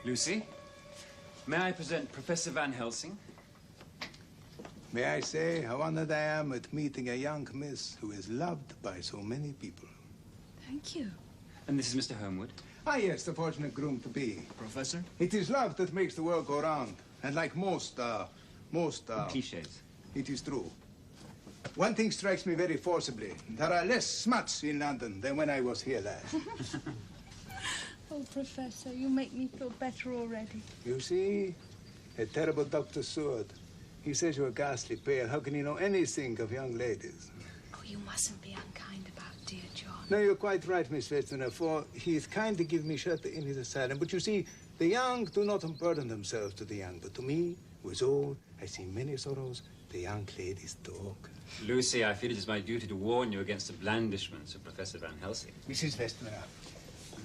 Lucy, may I present Professor Van Helsing? May I say how honored I am at meeting a young miss who is loved by so many people. Thank you. And this is Mr. Homewood. Ah, yes, the fortunate groom-to-be. Professor? It is love that makes the world go round. And like most cliches. It is true. One thing strikes me very forcibly. There are less smuts in London than when I was here last. Oh, Professor, you make me feel better already. You see? A terrible Dr. Sword. He says you're ghastly pale. How can he know anything of young ladies? Oh, you mustn't be unkind about dear John. No, you're quite right, Miss Westerner, for he is kind to give me shelter in his asylum. But you see, the young do not unburden themselves to the young. But to me, who is old, I see many sorrows. The young ladies talk. Lucy, I feel it is my duty to warn you against the blandishments of Professor Van Helsing. Mrs. Westerner,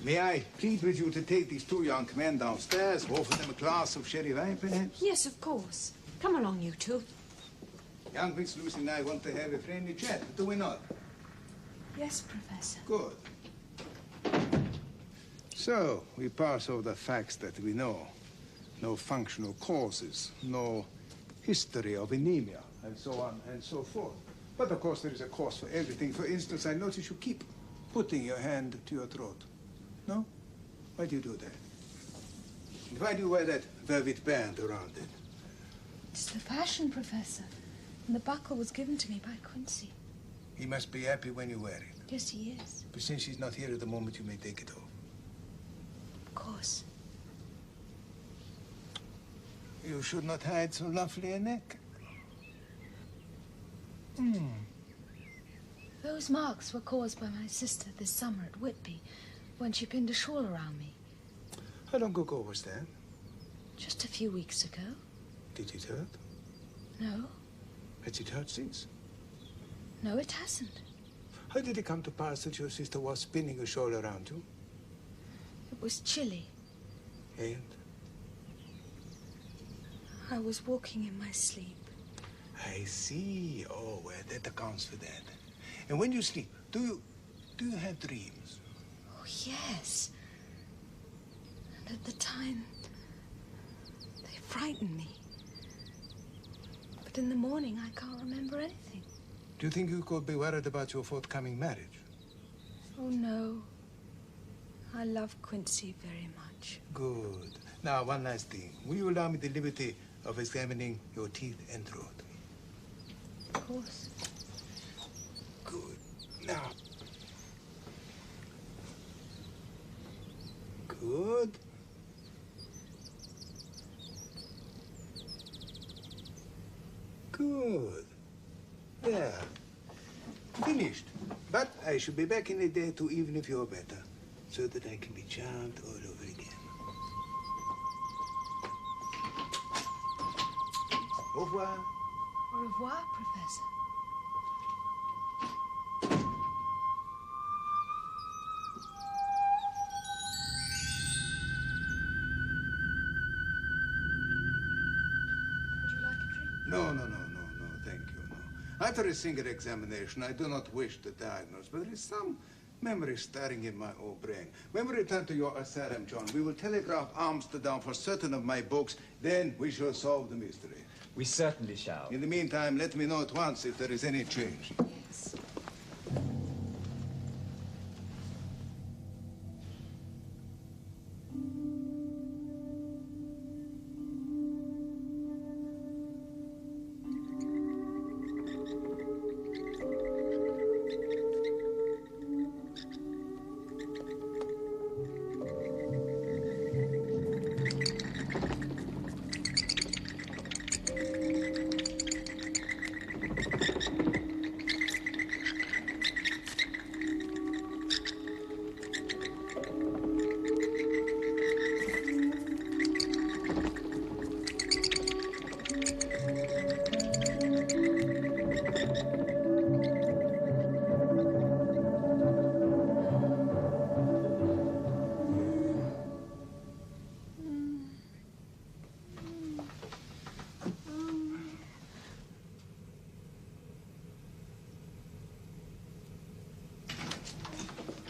may I plead with you to take these two young men downstairs, offer them a glass of sherry wine, perhaps? Yes, of course. Come along, you two. Young Miss Lucy and I want to have a friendly chat, do we not? Yes, Professor. Good. So, we pass over the facts that we know. No functional causes, no history of anemia, and so on and so forth. But of course there is a cause for everything. For instance, I notice you keep putting your hand to your throat. No? Why do you do that? And why do you wear that velvet band around it? It's the fashion, Professor. And the buckle was given to me by Quincy. He must be happy when you wear it. Yes, he is. But since he's not here at the moment, you may take it off. Of course. You should not hide so lovely a neck. Those marks were caused by my sister this summer at Whitby, when she pinned a shawl around me. How long ago was that? Just a few weeks ago. Did it hurt? No. Has it hurt since? No, it hasn't. How did it come to pass that your sister was spinning a shawl around you? It was chilly. And? I was walking in my sleep. I see. Oh, well, that accounts for that. And when you sleep, do you have dreams? Oh, yes. And at the time, they frightened me. But in the morning, I can't remember anything. Do you think you could be worried about your forthcoming marriage? Oh, no. I love Quincy very much. Good. Now, one last thing. Will you allow me the liberty of examining your teeth and throat? Of course. Good. Now. Good. Good. There. Finished. But I shall be back in a day or two, even if you're better, so that I can be charmed all over again. Au revoir. Au revoir, Professor. Would you like a drink? No, thank you, no. After a single examination, I do not wish to diagnose, but there is some memory stirring in my old brain. When we return to your asylum, John, we will telegraph Amsterdam for certain of my books, then we shall solve the mystery. We certainly shall. In the meantime, let me know at once if there is any change. Yes.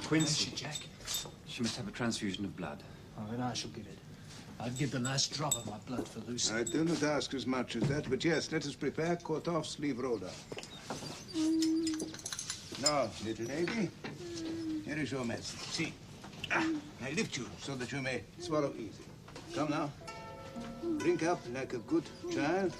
Quincy, Jack. She must have a transfusion of blood. Oh, then I shall give it. I'll give the last drop of my blood for Lucy. I do not ask as much as that, but yes, let us prepare. Cut off, sleeve roller. Now, little lady, here is your medicine. See, I lift you so that you may swallow easy. Come now. Drink up like a good child.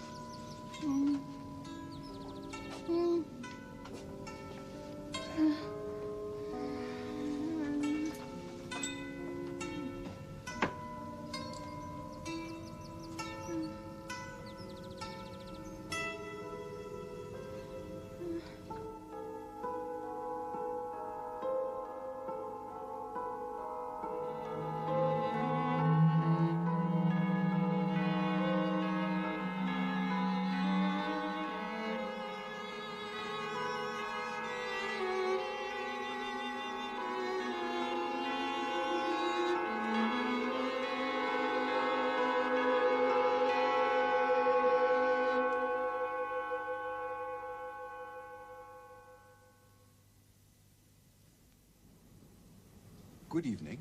Good evening.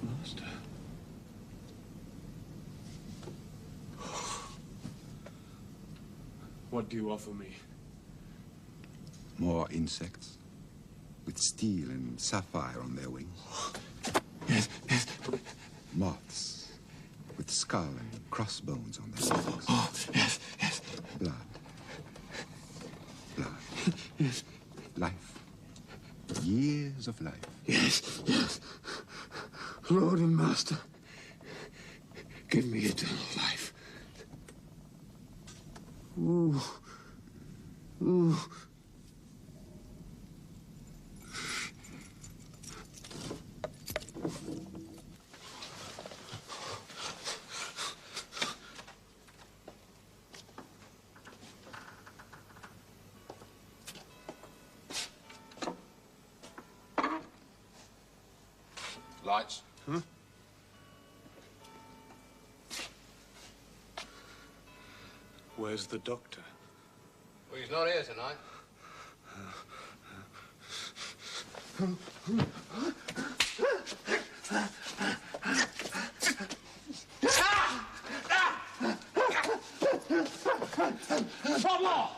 Master. What do you offer me? More insects with steel and sapphire on their wings. Yes, yes. Moths with skull and crossbones on their legs. Oh, yes, yes. Blood. Blood. Yes. Life. Years of life. Yes, yes. Lord and Master, give me eternal life. Ooh. Ooh. Lights. Huh? Where's the doctor? Well, he's not here tonight. One more!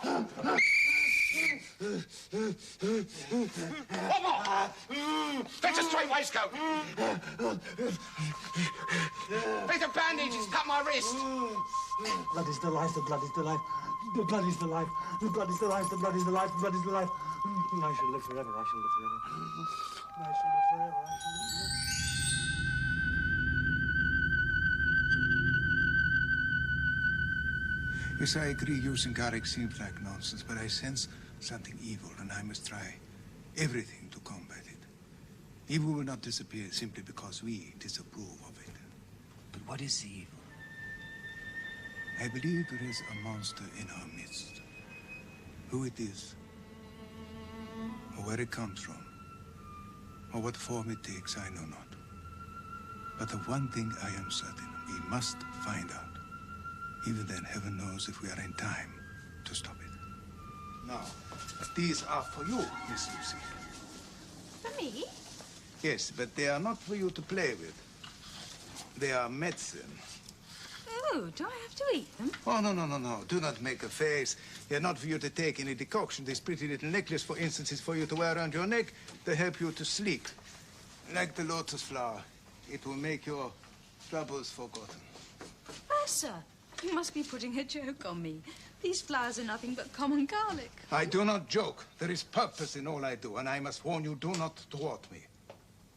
One more! Fetch a straight waistcoat! Fetch a bandage, he's cut my wrist! Blood is the life, the blood is the life. The blood is the life, the blood is the life, the blood is the life, the blood is the life. I shall live forever, I shall live forever. I shall live forever, I shall live forever. Yes, I agree. Using Garrick seems like nonsense, but I sense something evil, and I must try everything to combat it. Evil will not disappear simply because we disapprove of it. But what is the evil? I believe there is a monster in our midst. Who it is, or where it comes from, or what form it takes, I know not. But of one thing I am certain, we must find out. Even then, heaven knows if we are in time to stop it. Now, these are for you, Miss Lucy. For me? Yes, but they are not for you to play with. They are medicine. Oh, do I have to eat them? Oh, no. Do not make a face. They're not for you to take any decoction. This pretty little necklace, for instance, is for you to wear around your neck to help you to sleep. Like the lotus flower. It will make your troubles forgotten. Bertha, you must be putting a joke on me. These flowers are nothing but common garlic. I do not joke. There is purpose in all I do, and I must warn you, do not thwart me.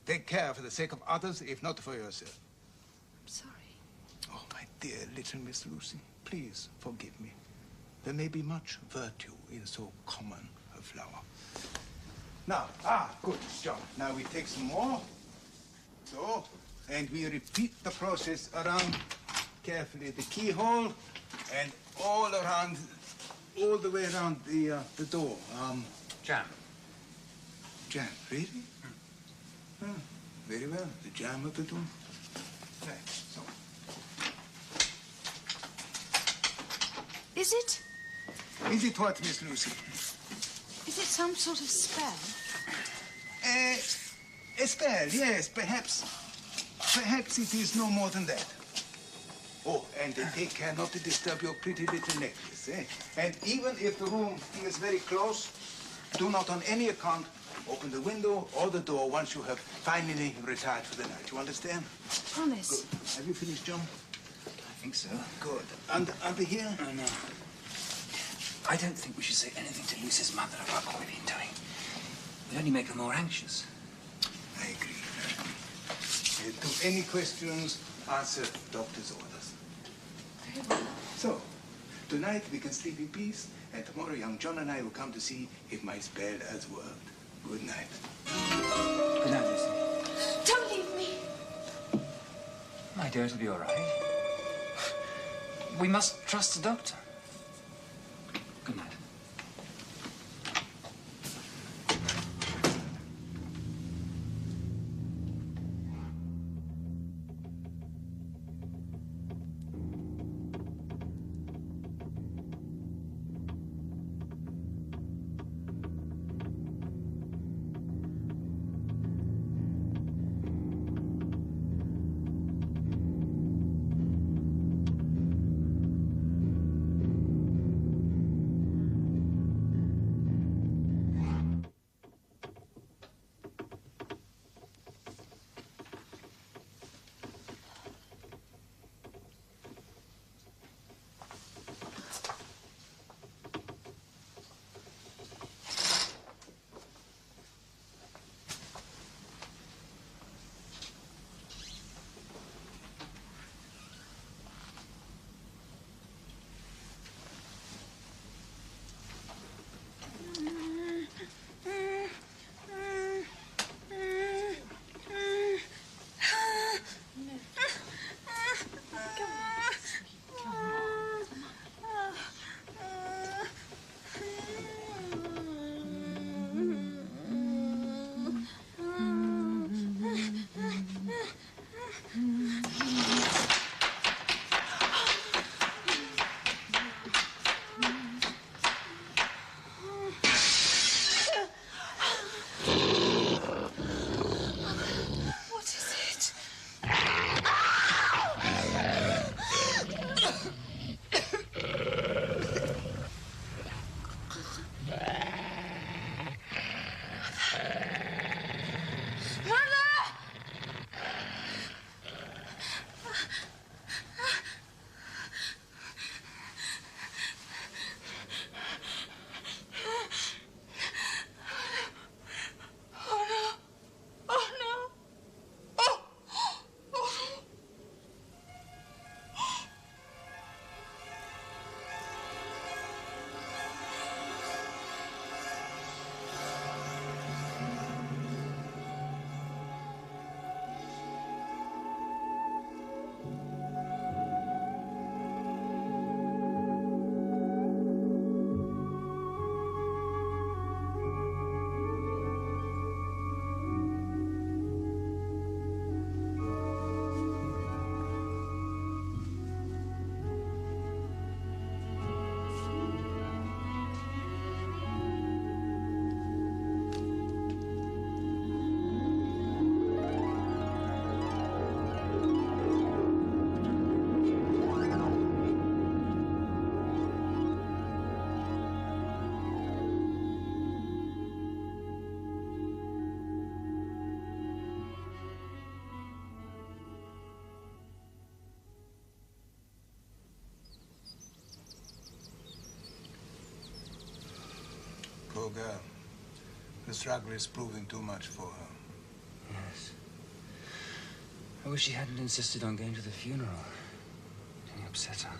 Take care for the sake of others, if not for yourself. I'm sorry. Oh, my dear little Miss Lucy, please forgive me. There may be much virtue in so common a flower. Now, good, John. Now we take some more. So, and we repeat the process around carefully the keyhole and all around, all the way around the door. Jam. Jam, really? Very well, the jam of the door. Right, so. Is it? Is it what, Miss Lucy? Is it some sort of spell? A spell, yes, perhaps. Perhaps it is no more than that. Oh, and take care not to disturb your pretty little necklace, eh? And even if the room feels very close, do not on any account open the window or the door once you have finally retired for the night. You understand? Promise. Good. Have you finished, John? I think so. Good. Under here? No. I don't think we should say anything to Lucy's mother about what we've been doing. It'll only make her more anxious. I agree. To any questions, answer doctor's orders. Very well. So, tonight we can sleep in peace, and tomorrow young John and I will come to see if my spell has worked. Good night. Good night, Lucy. Don't leave me. My dear, it'll be all right. We must trust the doctor. Good night. poor girl. The struggle is proving too much for her. Yes. I wish she hadn't insisted on going to the funeral. It upset her.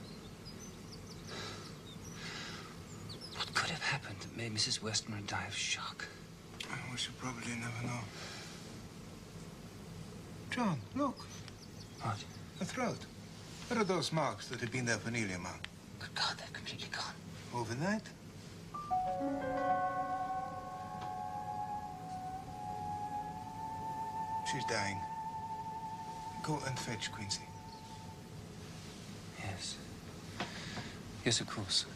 What could have happened that made Mrs. Westmore die of shock? We shall probably never know. John, look. What? The throat. What are those marks that have been there for nearly a month? Good God, they're completely gone. Overnight? She's dying. Go and fetch Quincy. Yes. Yes, of course.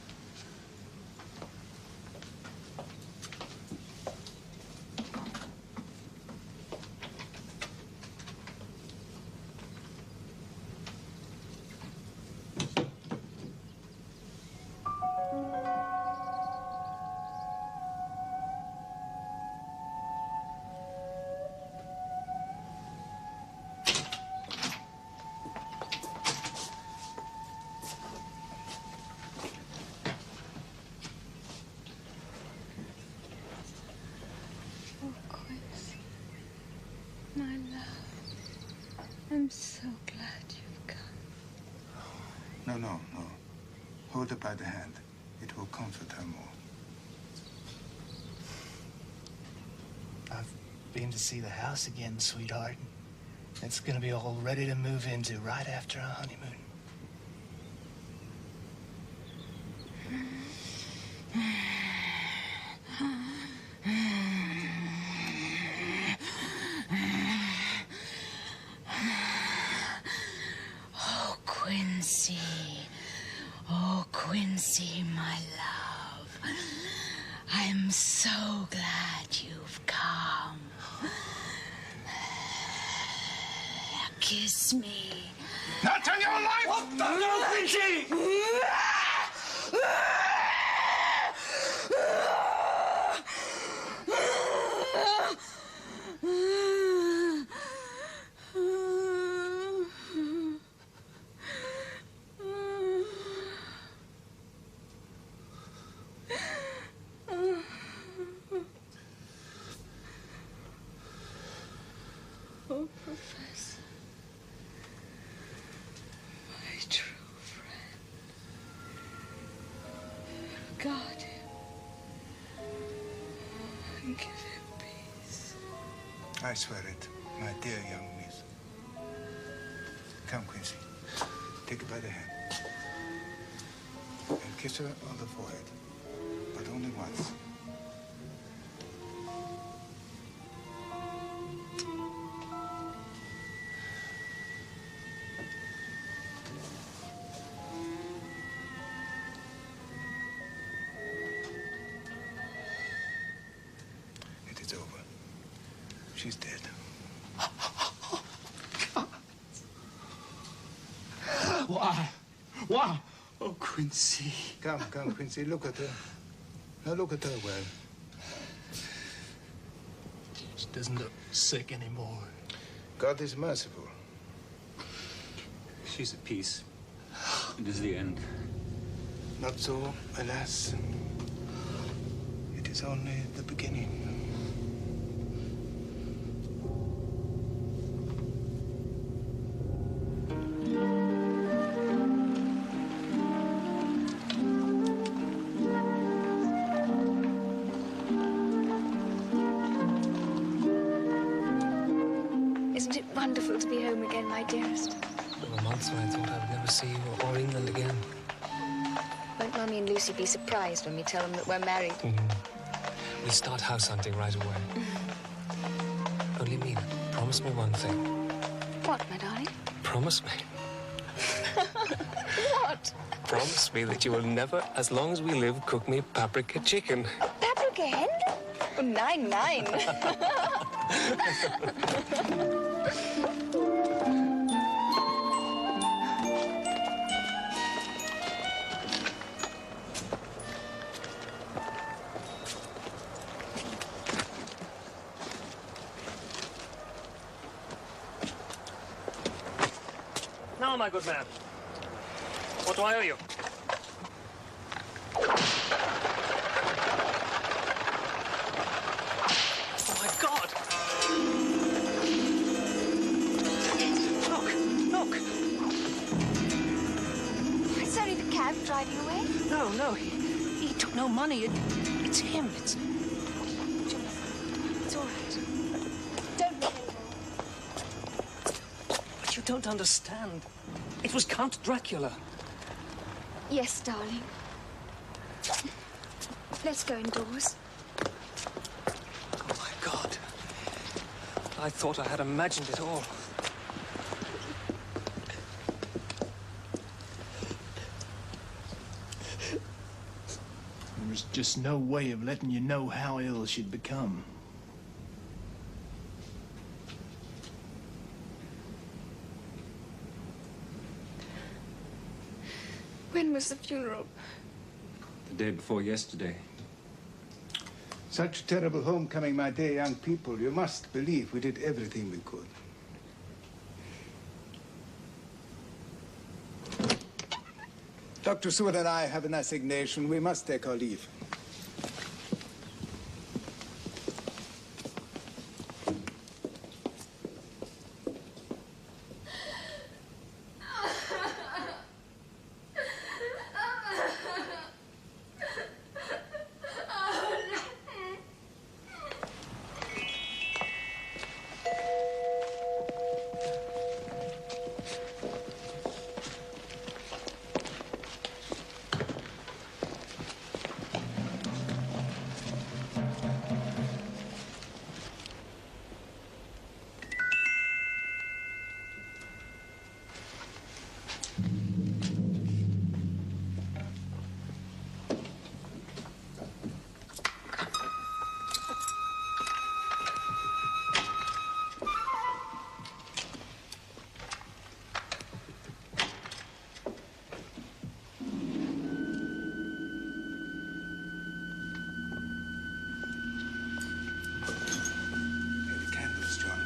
My love, I'm so glad you've come. No, no, no. Hold her by the hand. It will comfort her more. I've been to see the house again, sweetheart. It's gonna be all ready to move into right after our honeymoon. Oh, Quincy. Oh, Quincy, my love. I'm so glad you've come. Kiss me. Not on your life! What the hell, Quincy? Oh, Professor. My true friend. Guard him. And give him peace. I swear it, my dear young miss. Come, Quincy. Take her by the hand. And kiss her on the forehead. But only once. It is over. She's dead. Why? Why? Oh, Quincy. Come, Quincy. Look at her. Now look at her well. She doesn't look sick anymore. God is merciful. She's at peace. It is the end. Not so, alas. It is only the beginning. Isn't it wonderful to be home again, my dearest? There were months when I thought I would never see you or England again. Won't Mummy and Lucy be surprised when we tell them that we're married? We'll start house hunting right away. Only mean it. Promise me one thing. What, my darling? Promise me. What? Promise me that you will never, as long as we live, cook me paprika chicken. Paprika hen? Oh, 9-9. Now, my good man, what do I owe you? driving away? No, no, he took no money. It's him. It's all right. Don't look anymore. But you don't understand. It was Count Dracula. Yes, darling. Let's go indoors. Oh, my God. I thought I had imagined it all. There was just no way of letting you know how ill she'd become. When was the funeral? The day before yesterday. Such a terrible homecoming, my dear young people. You must believe we did everything we could. Dr. Seward and I have an assignation. We must take our leave.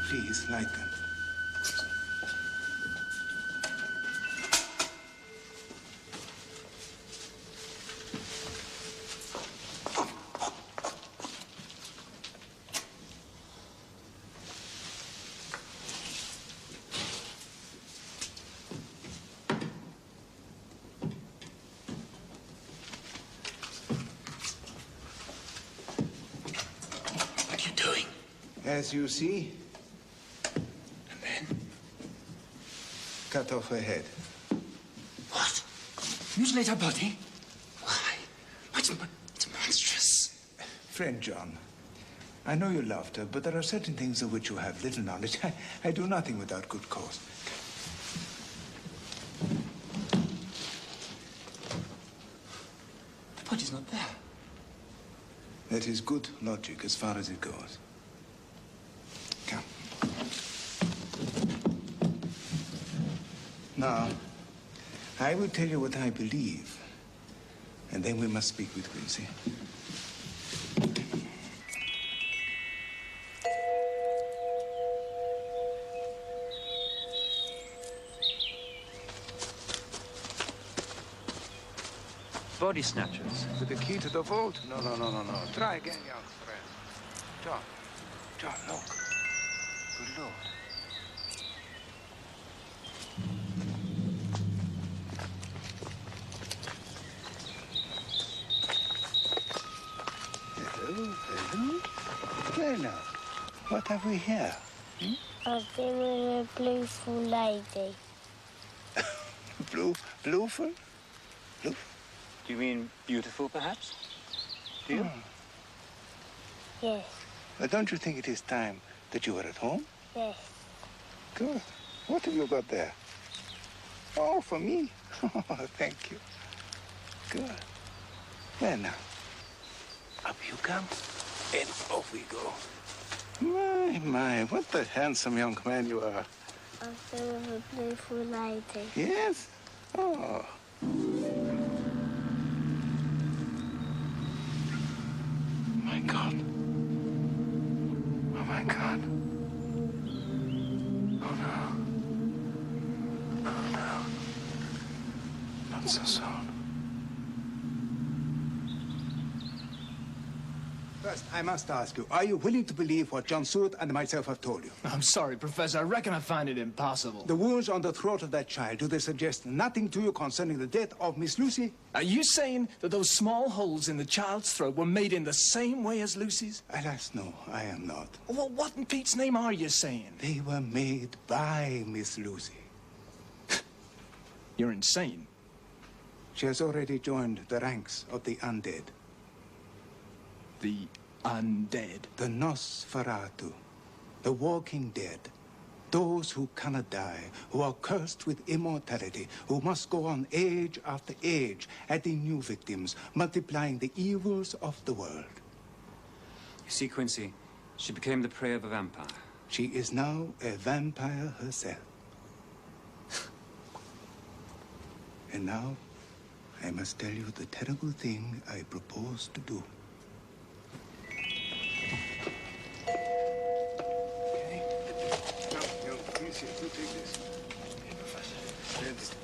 Please, light them. What are you doing? As you see, cut off her head. What? Mutilate her body? Why? It's monstrous. Friend John, I know you loved her, but there are certain things of which you have little knowledge. I do nothing without good cause. The body's not there. That is good logic as far as it goes. Come. Now, I will tell you what I believe, and then we must speak with Quincy. Body snatchers. With the key to the vault? No. Try again, young friend. John, look. Good Lord. Hello. Well now, what have we here? A very beautiful lady. Blueful? Do you mean beautiful, perhaps? Do you? Yes. But don't you think it is time that you were at home? Yes. Good. What have you got there? Oh, for me? Oh, thank you. Good. Well now, up you come, and off we go. My, what a handsome young man you are. A very beautiful lady. Yes? Oh. My God. Oh, my God. Oh, no. Oh, no. Not so soon. First, I must ask you, are you willing to believe what John Stewart and myself have told you? I'm sorry, Professor. I reckon I find it impossible. The wounds on the throat of that child, do they suggest nothing to you concerning the death of Miss Lucy? Are you saying that those small holes in the child's throat were made in the same way as Lucy's? Alas, no, I am not. Well, what in Pete's name are you saying? They were made by Miss Lucy. You're insane. She has already joined the ranks of the undead. The undead? The Nosferatu. The walking dead. Those who cannot die, who are cursed with immortality, who must go on age after age, adding new victims, multiplying the evils of the world. You see, Quincy, she became the prey of a vampire. She is now a vampire herself. And now, I must tell you the terrible thing I propose to do. Okay. No, please, you take this. Okay, Professor. Let's...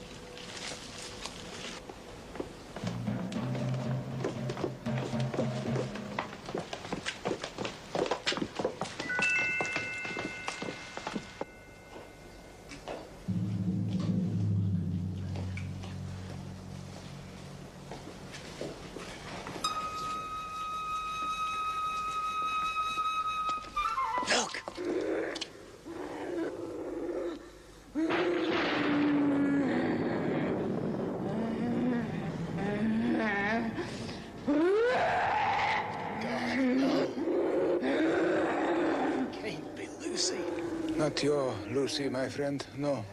Not your Lucy, my friend, no.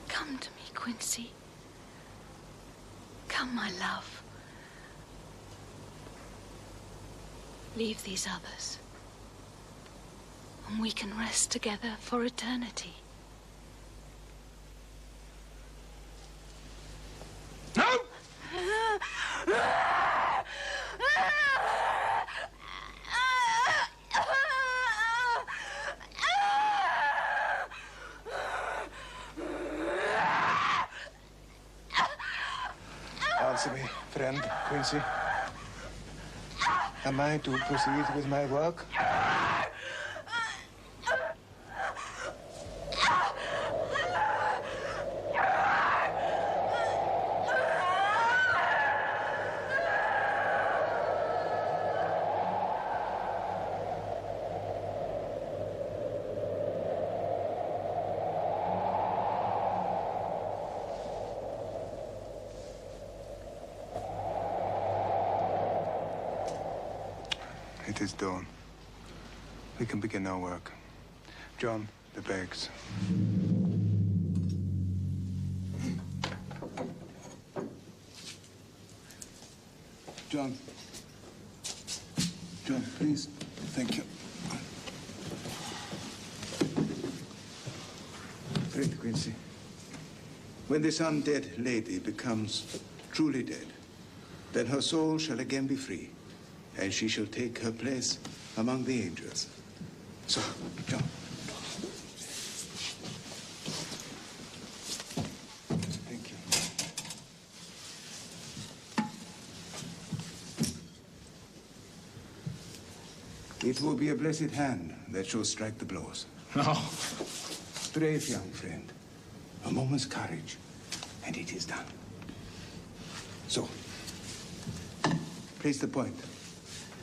Come to me, Quincy. Come, my love. Leave these others, and we can rest together for eternity. No! Answer me, friend, Quincy. Am I to proceed with my work? It is dawn. We can begin our work. John, the bags. John. John, please. Thank you. Friend Quincy, when this undead lady becomes truly dead, then her soul shall again be free, and she shall take her place among the angels. So, John. Thank you. It will be a blessed hand that shall strike the blows. No. Brave young friend. A moment's courage, and it is done. So, place the point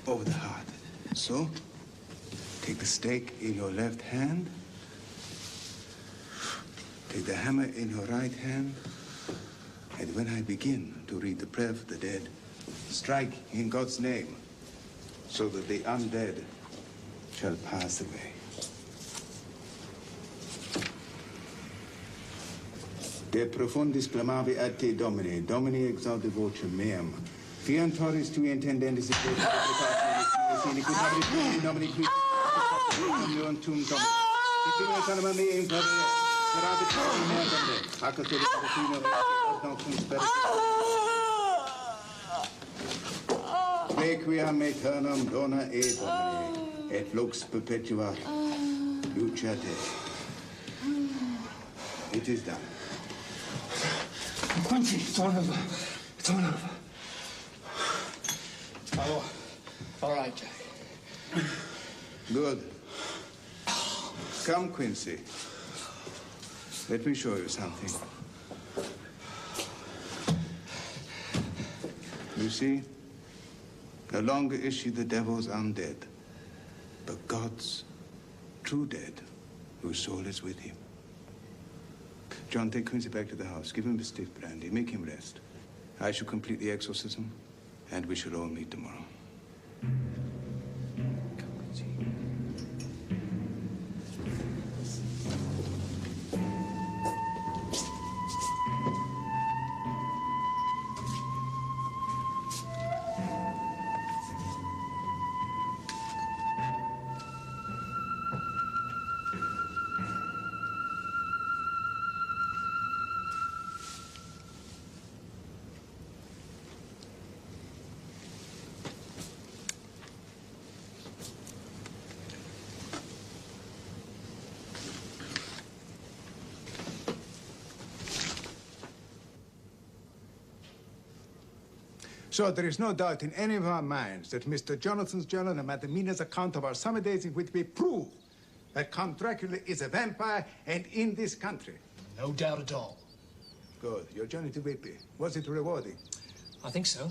over the heart. So, take the stake in your left hand. Take the hammer in your right hand. And when I begin to read the prayer for the dead, strike in God's name, so that the undead shall pass away. De profundis clamavi ad te, Domine, Domini exaudi vocem meam. Fiantoris tui intendendis et Domini qui omnium tum Domine. Sicumus anima mea in favore, peravit Domine mea Domine, acatore Palatino, ordinum cum speritus. Requiem aeternam dona e Domine, et lux perpetua lucia Dei. It is done. Quincy, it's all over. It's all over. Oh, all right, Jack. Good. Come, Quincy. Let me show you something. You see, no longer is she the devil's undead, but God's true dead, whose soul is with him. John, take Quincy back to the house. Give him the stiff brandy. Make him rest. I shall complete the exorcism, and we shall all meet tomorrow. So there is no doubt in any of our minds that Mr. Jonathan's journal and Madam Mina's account of our summer days in Whitby prove that Count Dracula is a vampire and in this country. No doubt at all. Good. Your journey to Whitby, was it rewarding? I think so.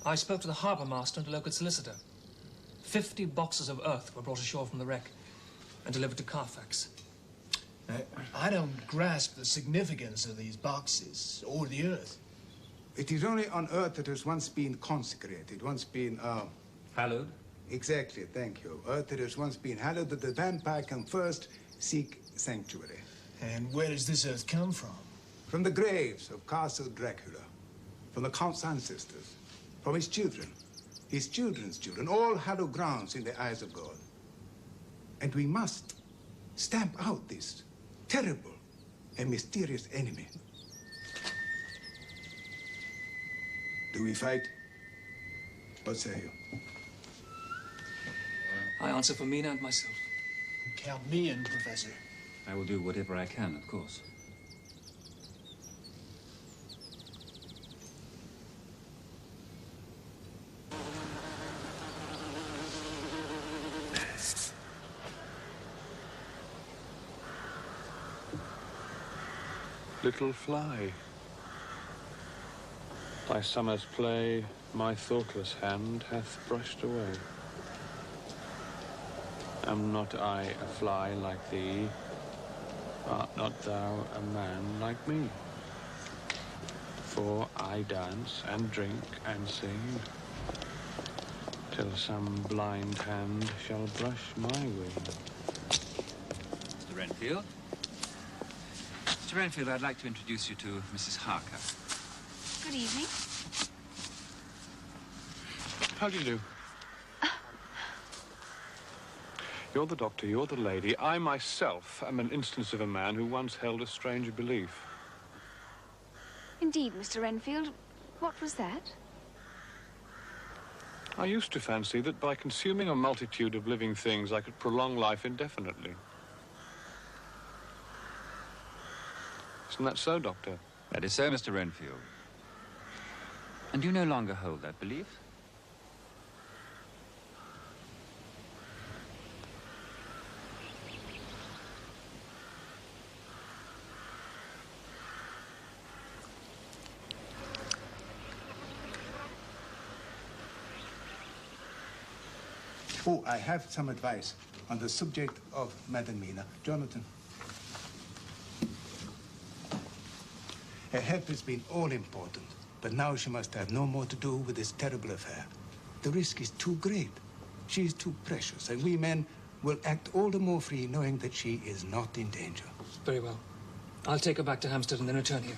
I spoke to the harbour master and a local solicitor. 50 boxes of earth were brought ashore from the wreck and delivered to Carfax. I don't grasp the significance of these boxes or the earth. It is only on earth that has once been consecrated, once been, hallowed? Exactly, thank you. Earth that has once been hallowed, that the vampire can first seek sanctuary. And where does this earth come from? From the graves of Castle Dracula, from the Count's ancestors, from his children, his children's children, all hallowed grounds in the eyes of God. And we must stamp out this terrible and mysterious enemy. Do we fight? What say you? I answer for Mina and myself. Count me in, Professor. I will do whatever I can, of course. Little fly, thy summer's play my thoughtless hand hath brushed away. Am not I a fly like thee? Art not thou a man like me? For I dance and drink and sing, till some blind hand shall brush my wing. Mr. Renfield? Mr. Renfield, I'd like to introduce you to Mrs. Harker. Good evening. How do you do? You're the doctor, you're the lady. I myself am an instance of a man who once held a strange belief. Indeed, Mr. Renfield. What was that? I used to fancy that by consuming a multitude of living things, I could prolong life indefinitely. Isn't that so, Doctor? That is so, Mr. Renfield. And you no longer hold that belief? Oh, I have some advice on the subject of Madam Mina. Jonathan. Her health has been all important, but now she must have no more to do with this terrible affair. The risk is too great. She is too precious, and we men will act all the more free knowing that she is not in danger. Very well. I'll take her back to Hampstead and then return here.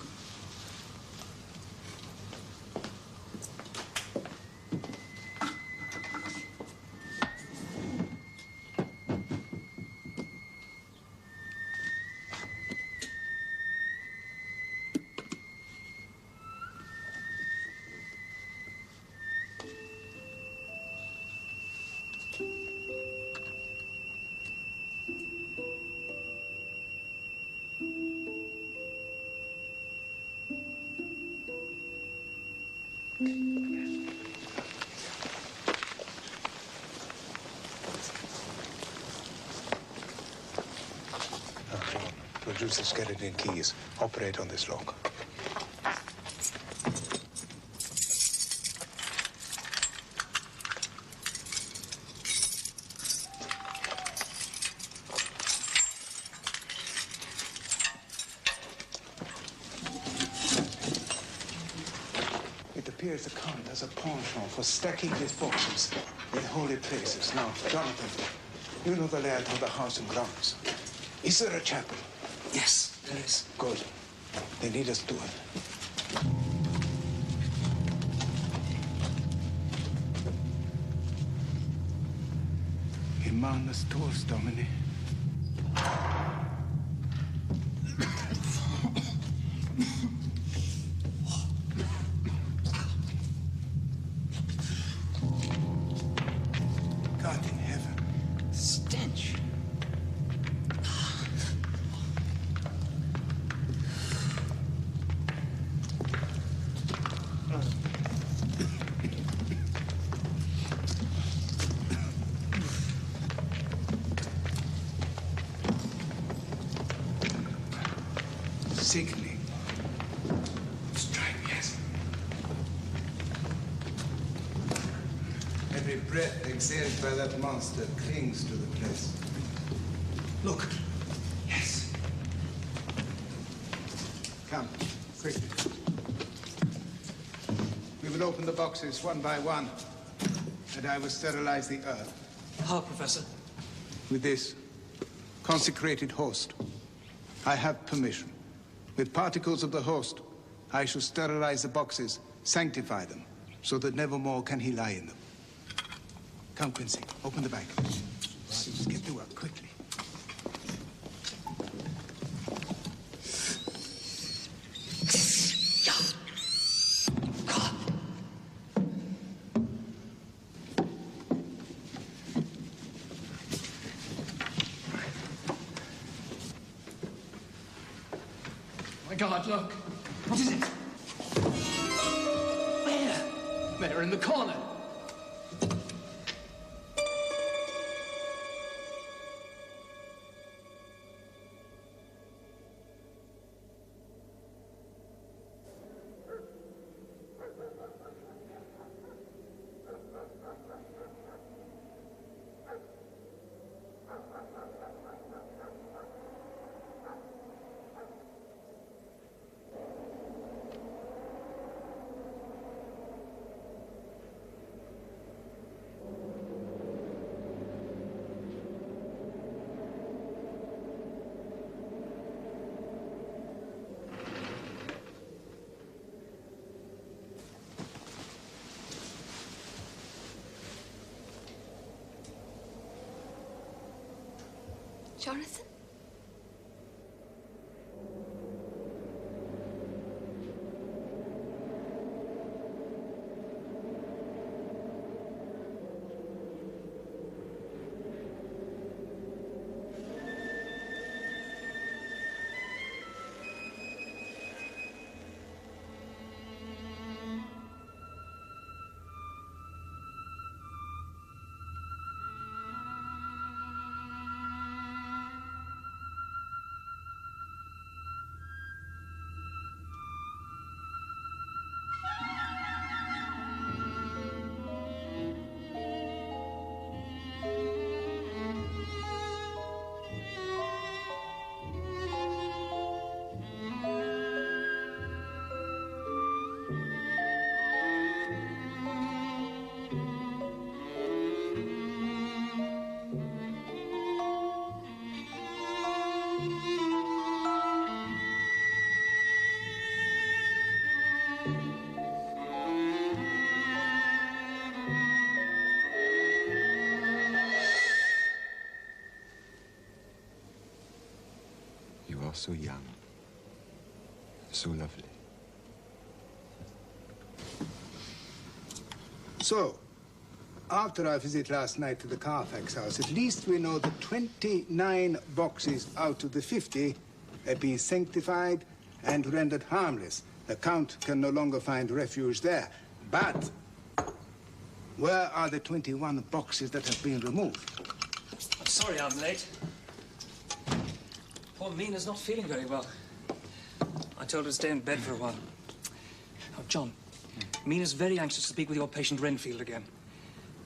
Produce the skeleton keys. Operate on this lock. It appears the Count has a penchant for stacking his boxes in holy places. Now, Jonathan, you know the layout of the house and grounds. Is there a chapel? Yes, there is. Good. They lead us to it. Immanus tuus, Domine. God in heaven. Stench. Sickening. Strike, yes. Every breath exhaled by that monster clings to the place. Look. Yes. Come, quickly. We will open the boxes one by one, and I will sterilize the earth. How, Professor? With this consecrated host, I have permission. With particles of the host, I shall sterilize the boxes, sanctify them, so that never more can he lie in them. Come, Quincy, open the bag. Right. Get to work, quickly. My God, look. What is it? Where? There, in the corner. Jonathan? so young, so lovely. So, after our visit last night to the Carfax house, at least we know that 29 boxes out of the 50 have been sanctified and rendered harmless. The Count can no longer find refuge there. But where are the 21 boxes that have been removed? I'm sorry I'm late. Poor Mina's not feeling very well. I told her to stay in bed for a while. Oh, John, Mina's very anxious to speak with your patient Renfield again.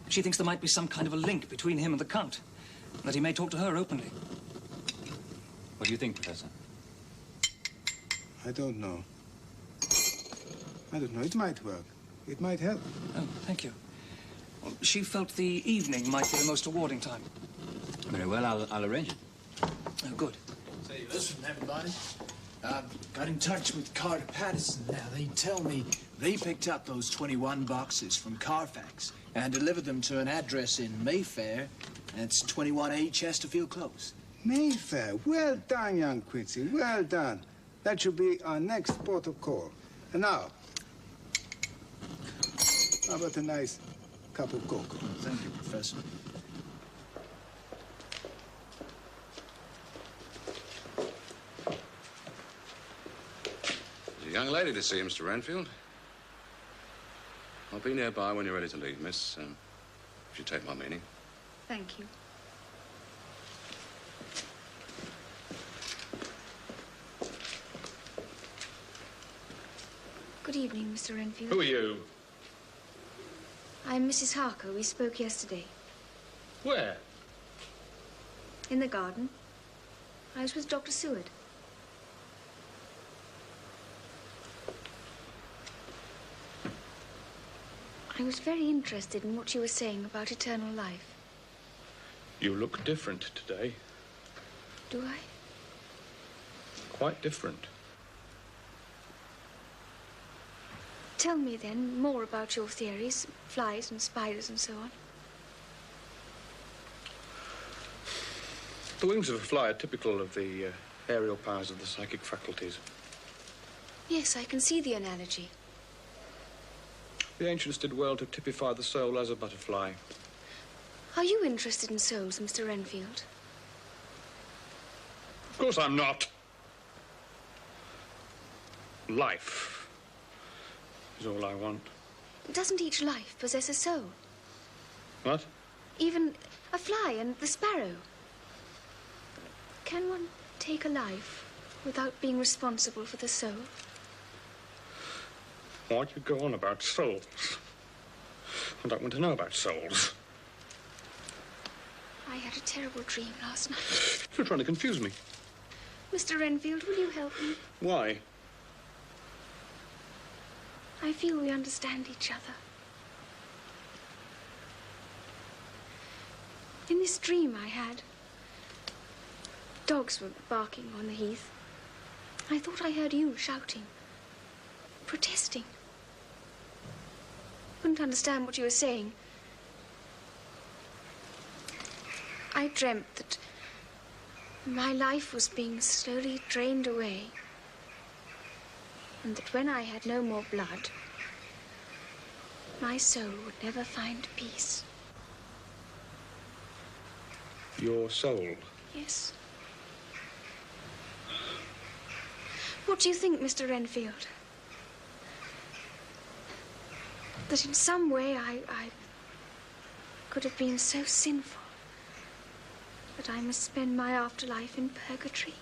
She thinks there might be some kind of a link between him and the Count, and that he may talk to her openly. What do you think, Professor? I don't know. I don't know. It might work. It might help. Oh, thank you. Well, she felt the evening might be the most rewarding time. Very well, I'll arrange it. Oh, good. Say, listen, everybody. I've got in touch with Carter Patterson now. They tell me they picked up those 21 boxes from Carfax and delivered them to an address in Mayfair. That's 21A Chesterfield Close. Mayfair. Well done, young Quincy. Well done. That should be our next port of call. And now, how about a nice cup of cocoa? Oh, thank you, Professor. There's a young lady to see, Mr. Renfield. I'll be nearby when you're ready to leave, miss, if you take my meaning. Thank you. Good evening, Mr. Renfield. Who are you? I'm Mrs. Harker. We spoke yesterday. Where? In the garden. I was with Dr. Seward. I was very interested in what you were saying about eternal life. You look different today. Do I? Quite different. Tell me, then, more about your theories, flies and spiders and so on. The wings of a fly are typical of the aerial powers of the psychic faculties. Yes, I can see the analogy. The ancients did well to typify the soul as a butterfly. Are you interested in souls, Mr. Renfield? Of course I'm not. Life is all I want. Doesn't each life possess a soul? What? Even a fly and the sparrow. Can one take a life without being responsible for the soul? Why do you go on about souls? I don't want to know about souls. I had a terrible dream last night. You're trying to confuse me. Mr. Renfield, will you help me? Why? I feel we understand each other. In this dream I had, dogs were barking on the heath. I thought I heard you shouting, protesting. Couldn't understand what you were saying. I dreamt that my life was being slowly drained away, and that when I had no more blood, my soul would never find peace. Your soul? Yes. What do you think, Mr. Renfield? That in some way I could have been so sinful that I must spend my afterlife in purgatory?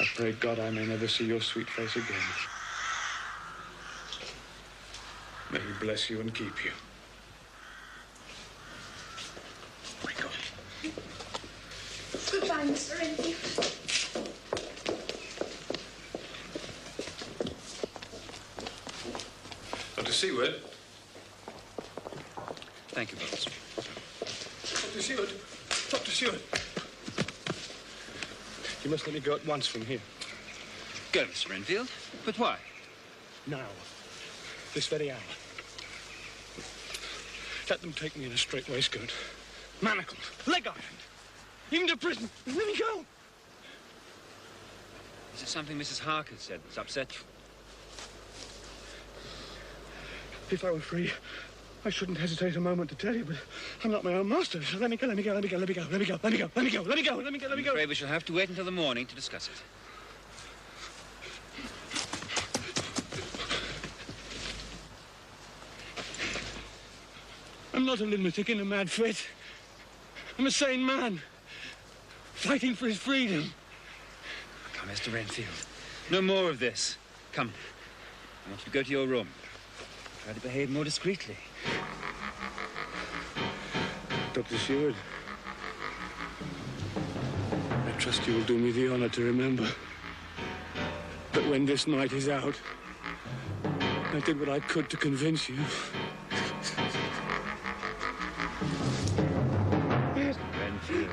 I pray God I may never see your sweet face again. May he bless you and keep you. Goodbye, Mr. Renfield. Seward. Thank you, Bowles. Dr. Seward. Dr. Seward. You must let me go at once from here. Go, Mr. Renfield. But why? Now. This very hour. Let them take me in a straight waistcoat. Manacled. Leg ironed. Even to prison. Let me go. Is there something Mrs. Harker said that's upset you? If I were free, I shouldn't hesitate a moment to tell you, but I'm not my own master. So let me go, let me go, let me go, let me go, let me go, let me go, let me go, let me go, let me go, let me go. I'm afraid we shall have to wait until the morning to discuss it. I'm not a lunatic in a mad fit. I'm a sane man, fighting for his freedom. Come, Mr. Renfield. No more of this. Come. I want you to go to your room. Try to behave more discreetly. Dr. Seward, I trust you will do me the honor to remember that when this night is out, I did what I could to convince you. Renfield.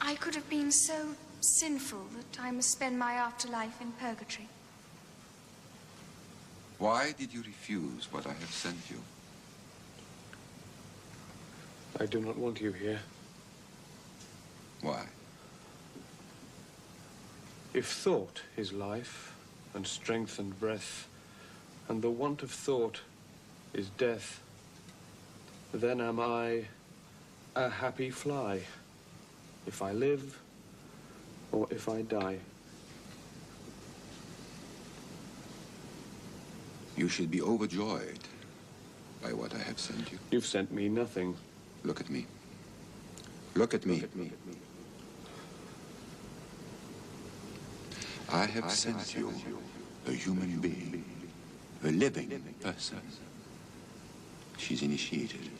I could have been so sinful that I must spend my afterlife in purgatory. Why did you refuse what I have sent you? I do not want you here. Why? If thought is life, and strength and breath, and the want of thought is death, then am I a happy fly, if I live or if I die. You should be overjoyed by what I have sent you. You've sent me nothing. Look at me. Look at me. Look at me. I have sent you a human being, a living person. She's initiated.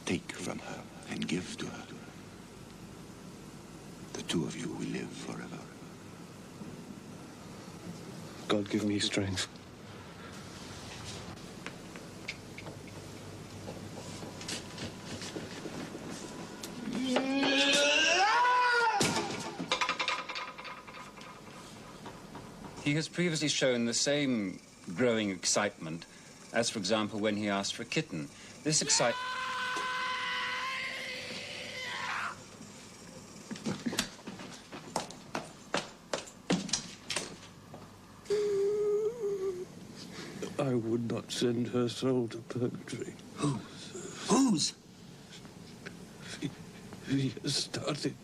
Take from her and give to her. The two of you will live forever. God give me strength. He has previously shown the same growing excitement as, for example, when he asked for a kitten. This excitement... I would not send her soul to purgatory. Whose? She has started.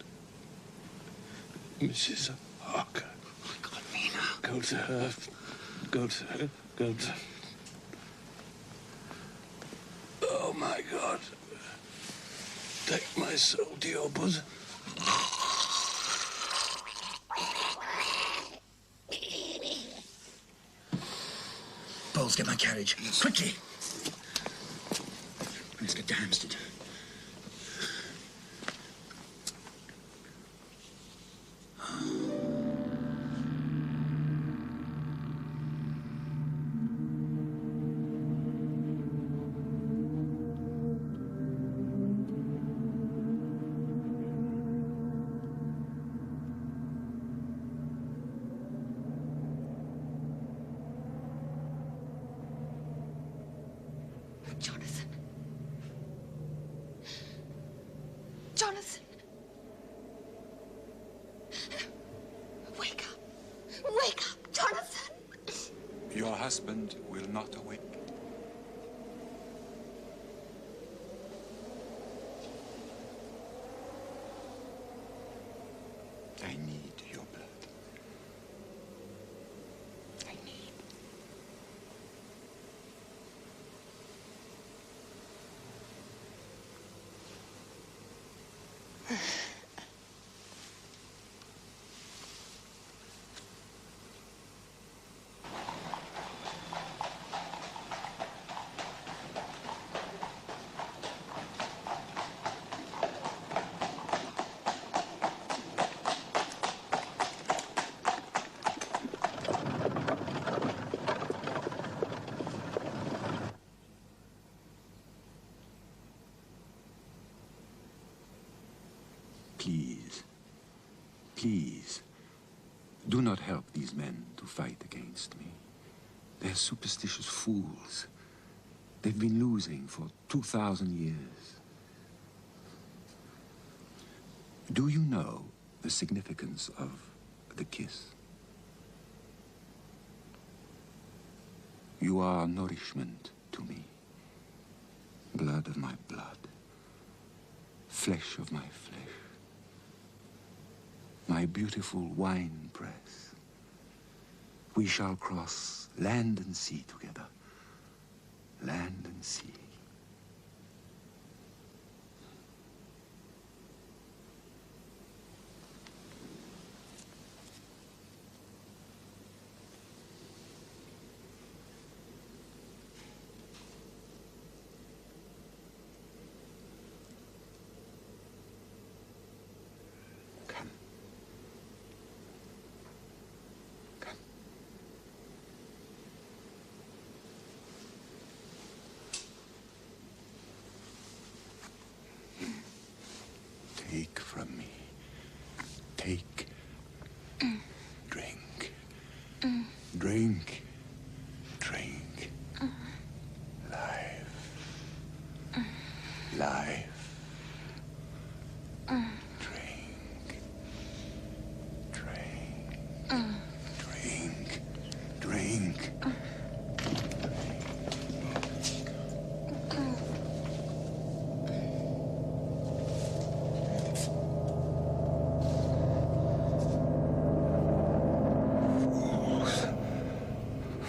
Mrs. Harker. Oh, my God, Mina. Go to her. Go to her. Go to... Oh, my God. Take my soul to your bosom. Bowles, get my carriage. Quickly. Let's get to Hampstead. Jonathan! Wake up! Wake up, Jonathan! Your husband will not awake. Please, please, do not help these men to fight against me. They're superstitious fools. They've been losing for 2,000 years. Do you know the significance of the kiss? You are nourishment to me. Blood of my blood. Flesh of my flesh. My beautiful wine press. We shall cross land and sea together. Land and sea. Take from me. Take. Drink. Drink. Drink. Life. Life. Drink. Drink. Drink. Drink.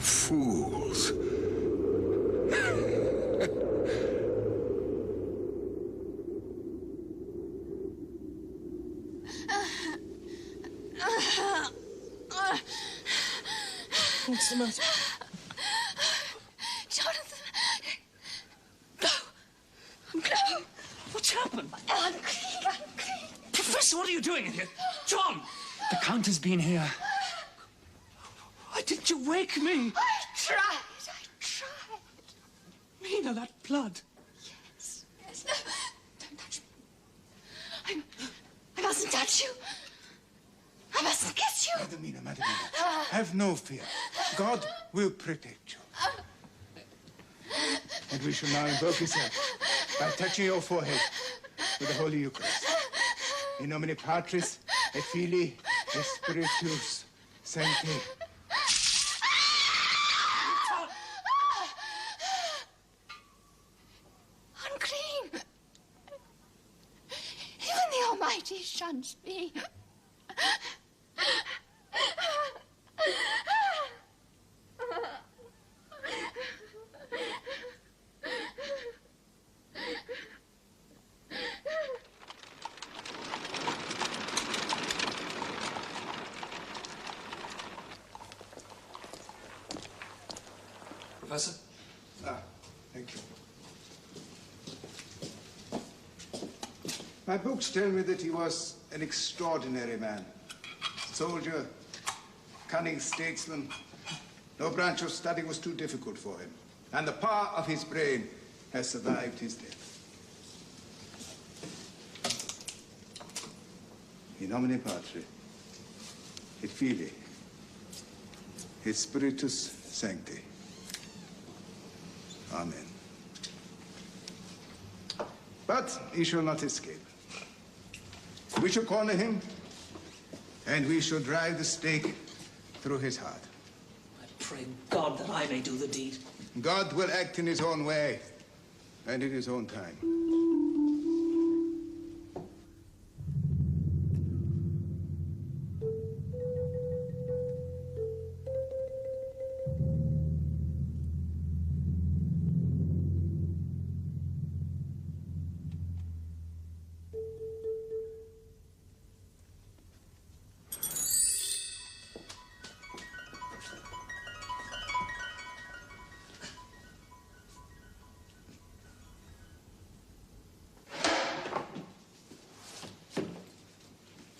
Fools. What's the matter? Jonathan! No! I'm clean. What's happened? I'm clean. I'm clean. Professor, what are you doing in here? John! The Count has been here. Why didn't you wake me? I tried. Mina, that blood. Yes. No, don't touch me. I mustn't touch you. I mustn't kiss you. Madamina, Madamina, have no fear. God will protect you. And we shall now invoke his help by touching your forehead with the Holy Eucharist. In nomine Patris, et Filii, et Spiritus Sancti. Unclean. Even the Almighty shuns me. Professor? Thank you. My books tell me that he was an extraordinary man. Soldier, cunning statesman. No branch of study was too difficult for him. And the power of his brain has survived his death. In nomine Patri, et Filii, et Spiritus Sancti. Amen. But he shall not escape. We shall corner him, and we shall drive the stake through his heart. I pray God that I may do the deed. God will act in his own way, and in his own time.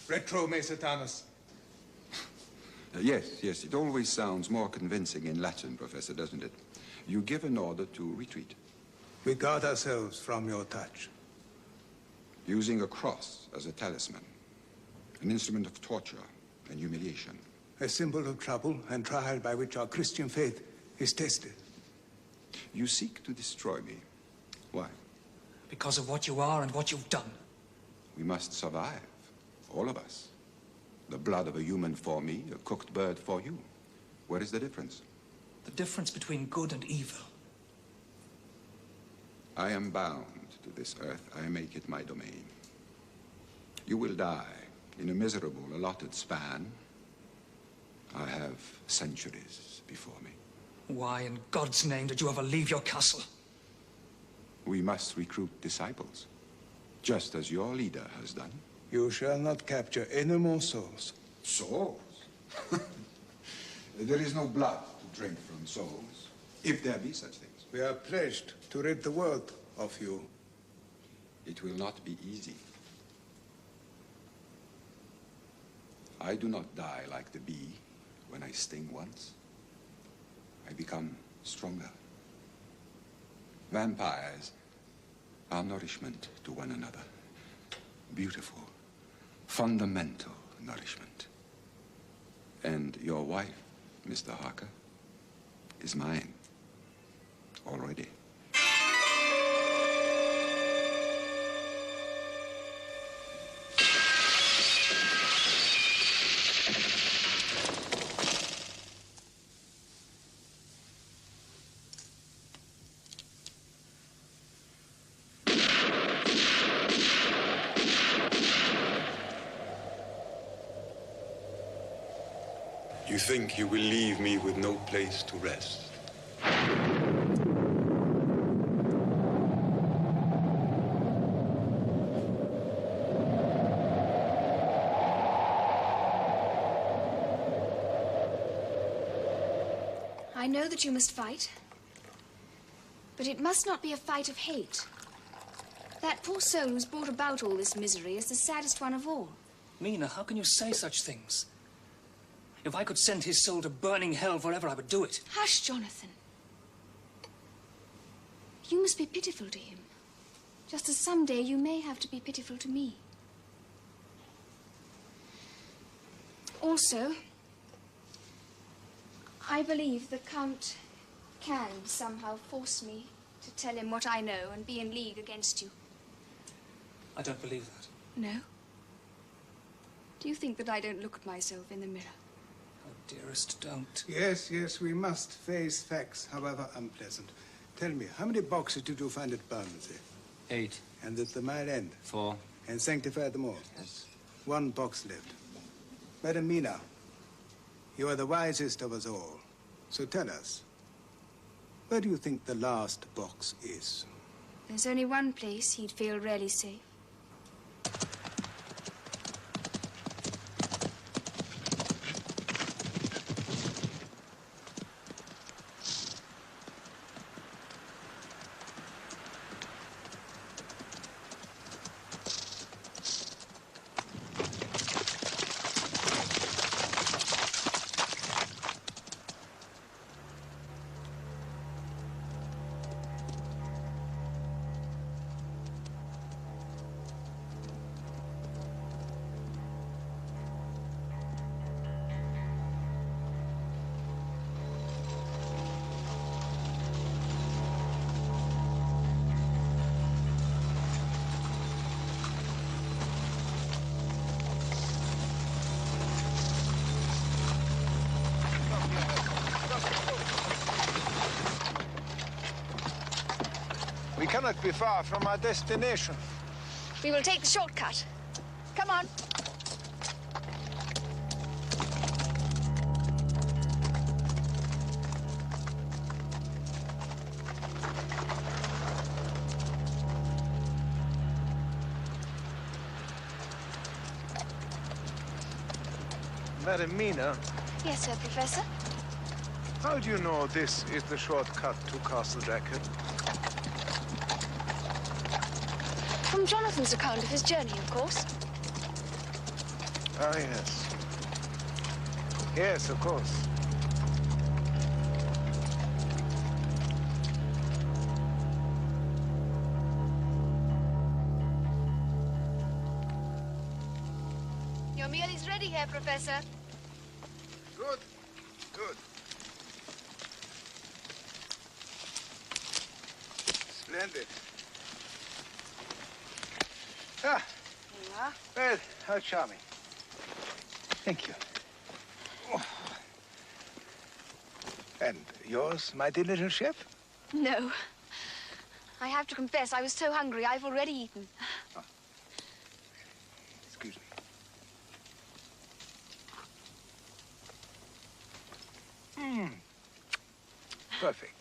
Retro me Satanus. Yes, it always sounds more convincing in Latin, Professor, doesn't it? You give an order to retreat. We guard ourselves from your touch. using a cross as a talisman, an instrument of torture and humiliation. A symbol of trouble and trial by which our Christian faith is tested. You seek to destroy me. Why? Because of what you are and what you've done. We must survive, all of us. The blood of a human for me, a cooked bird for you. Where is the difference? The difference between good and evil. I am bound to this earth. I make it my domain. You will die in a miserable, allotted span. I have centuries before me. Why in God's name did you ever leave your castle? We must recruit disciples, just as your leader has done. You shall not capture any more souls. Souls? There is no blood to drink from souls, if there be such things. We are pledged to rid the world of you. It will not be easy. I do not die like the bee when I sting once. I become stronger. Vampires are nourishment to one another. Beautiful, fundamental nourishment. And your wife, Mr. Harker, is mine already. You think you will leave me with no place to rest? I know that you must fight, but it must not be a fight of hate. That poor soul who's brought about all this misery is the saddest one of all. Mina, how can you say such things? If I could send his soul to burning hell forever, I would do it. Hush, Jonathan. You must be pitiful to him, just as someday you may have to be pitiful to me. Also, I believe the Count can somehow force me to tell him what I know and be in league against you. I don't believe that. No? Do you think that I don't look at myself in the mirror? Oh, dearest, don't. Yes, yes, we must face facts, however unpleasant. Tell me, how many boxes did you find at Bermondsey? 8. And at the Mile End? 4. And sanctified them all? Yes. 1 box left. Madam Mina, you are the wisest of us all. So tell us, where do you think the last box is? There's only one place he'd feel really safe. We cannot be far from our destination. We will take the shortcut. Come on. Madam Mina, Yes, sir, Professor. how do you know this is the shortcut to Castle Dracula? From Jonathan's account of his journey, of course. Ah, yes. Yes, of course. Your meal is ready, Herr Professor. Good, good. Splendid. Ah, Here you are. well, how charming. Thank you. Oh. And yours, my dear little chef? No. I have to confess, I was so hungry, I've already eaten. Oh. Excuse me. Perfect.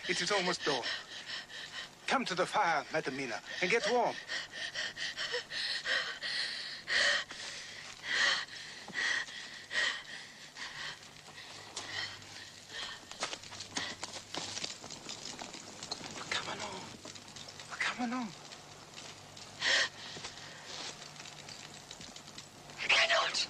It is almost dawn. Come to the fire, Madam Mina, and get warm. Come on. Come on. I cannot.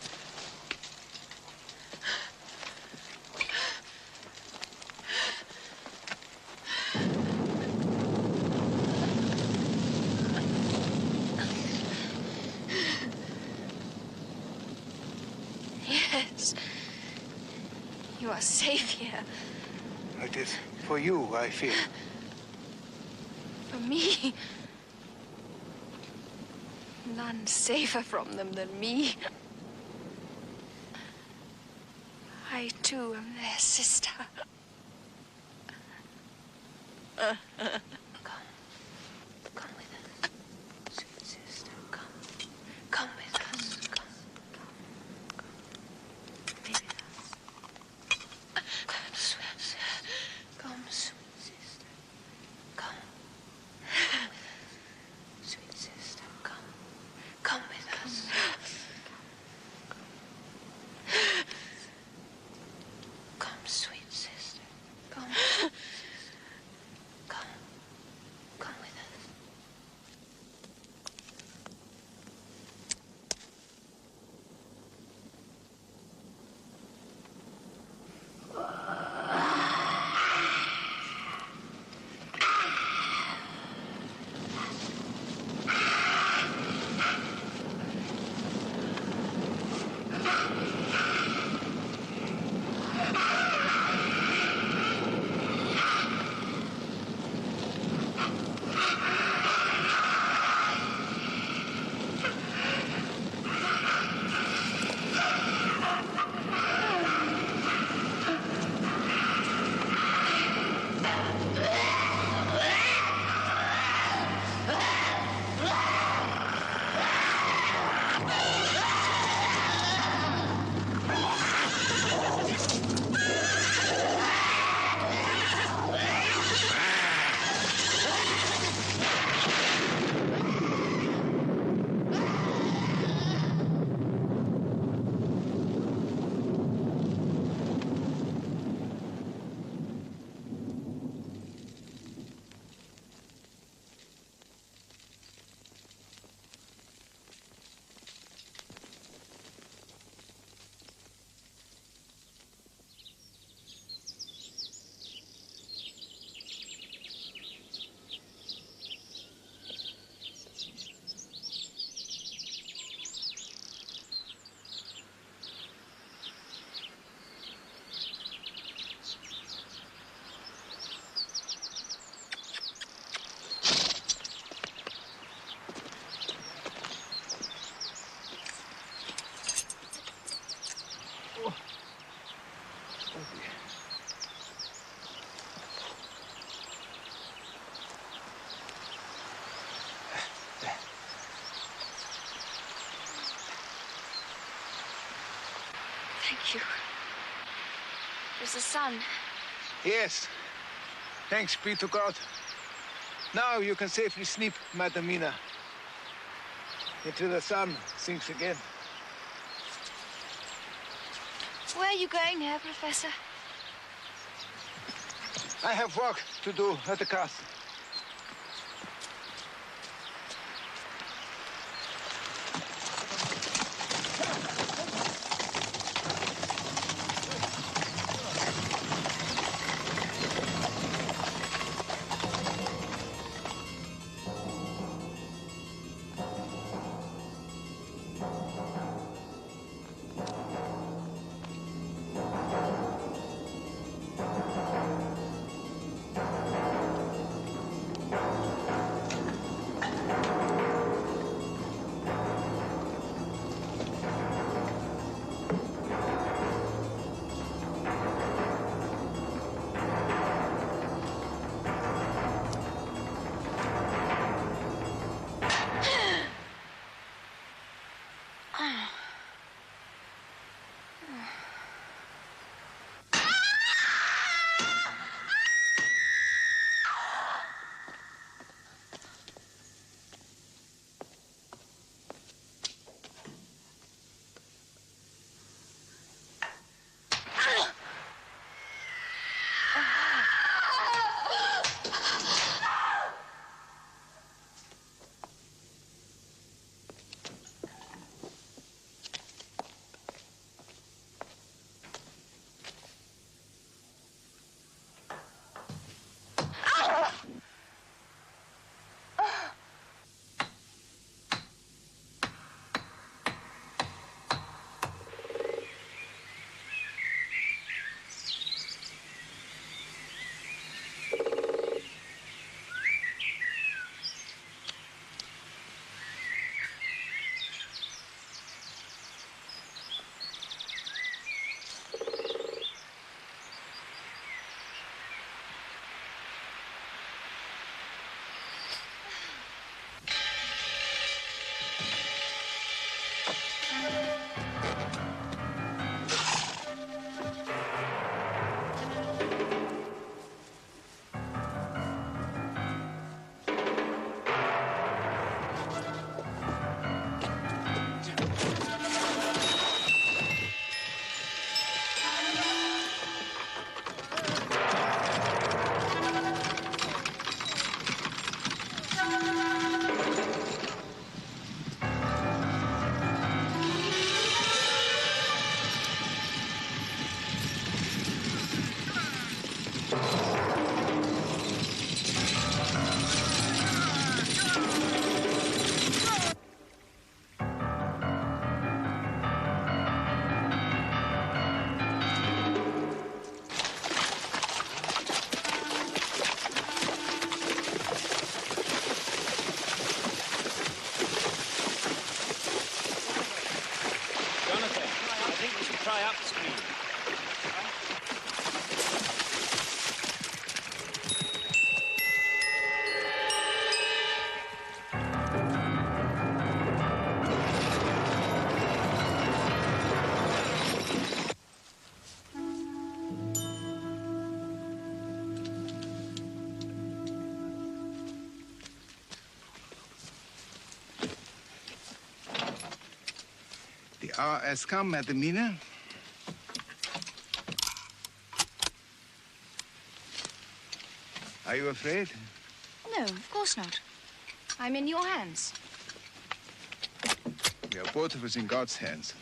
Yes. You are safe here. It is for you, I fear. For me. None safer from them than me. I, too, am their sister. Come with us, sweet sister. Come with us. Be with us. Come, sweet sister. Come, sweet sister. Come with us, sweet sister. Come with us. Come, sweet sister. Come. Come with us. Thank you. It was the sun. Yes. Thanks be to God. Now you can safely sleep, Madam Mina. Until the sun sinks again. Where are you going, Herr Professor? I have work to do at the castle. The hour has come, Madam Mina. Are you afraid? No, of course not. I'm in your hands. We are both of us in God's hands.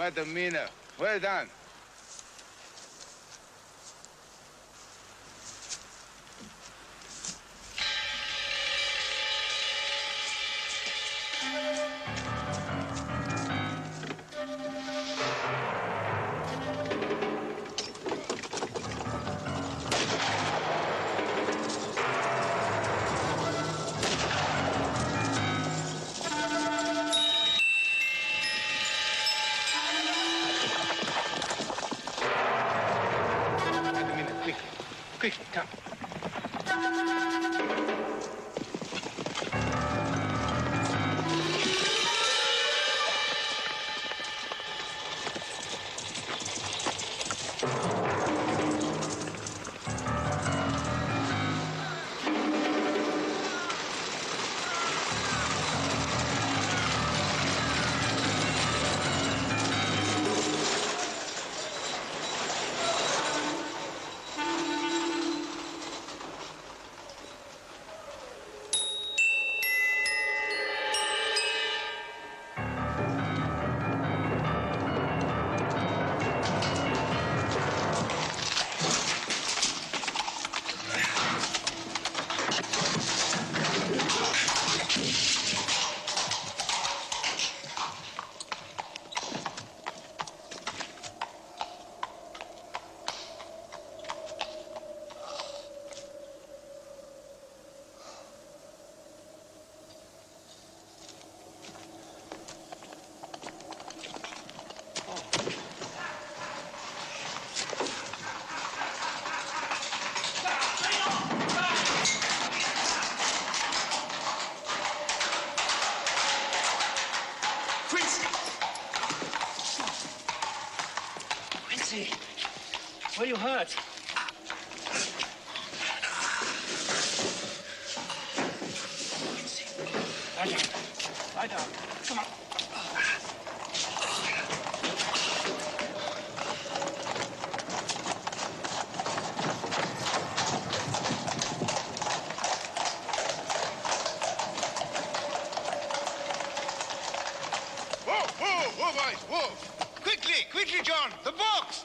Madam Mina. Well done. Quickly, come. Where are you hurt? Lie down. Lie down. Come on. Whoa, boys, whoa! Quickly, John, the box!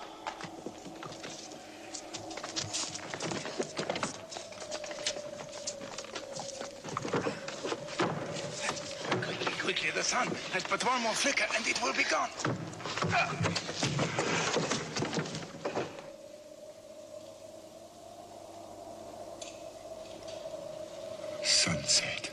Quickly, the sun has but one more flicker and it will be gone. Sunset.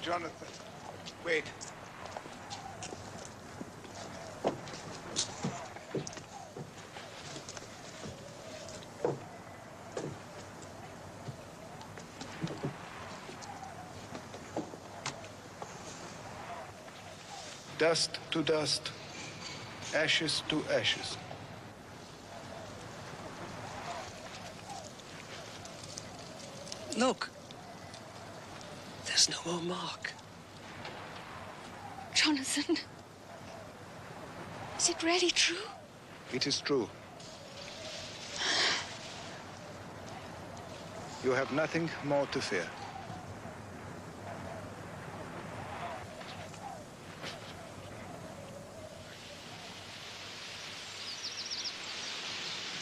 Jonathan, wait. Dust to dust, ashes to ashes. Look. There's no more mark. Jonathan, is it really true? It is true. You have nothing more to fear.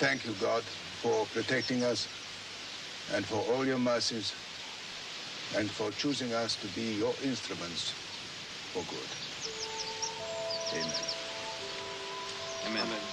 thank you, God, for protecting us and for all your mercies and for choosing us to be your instruments for good. Amen. Amen.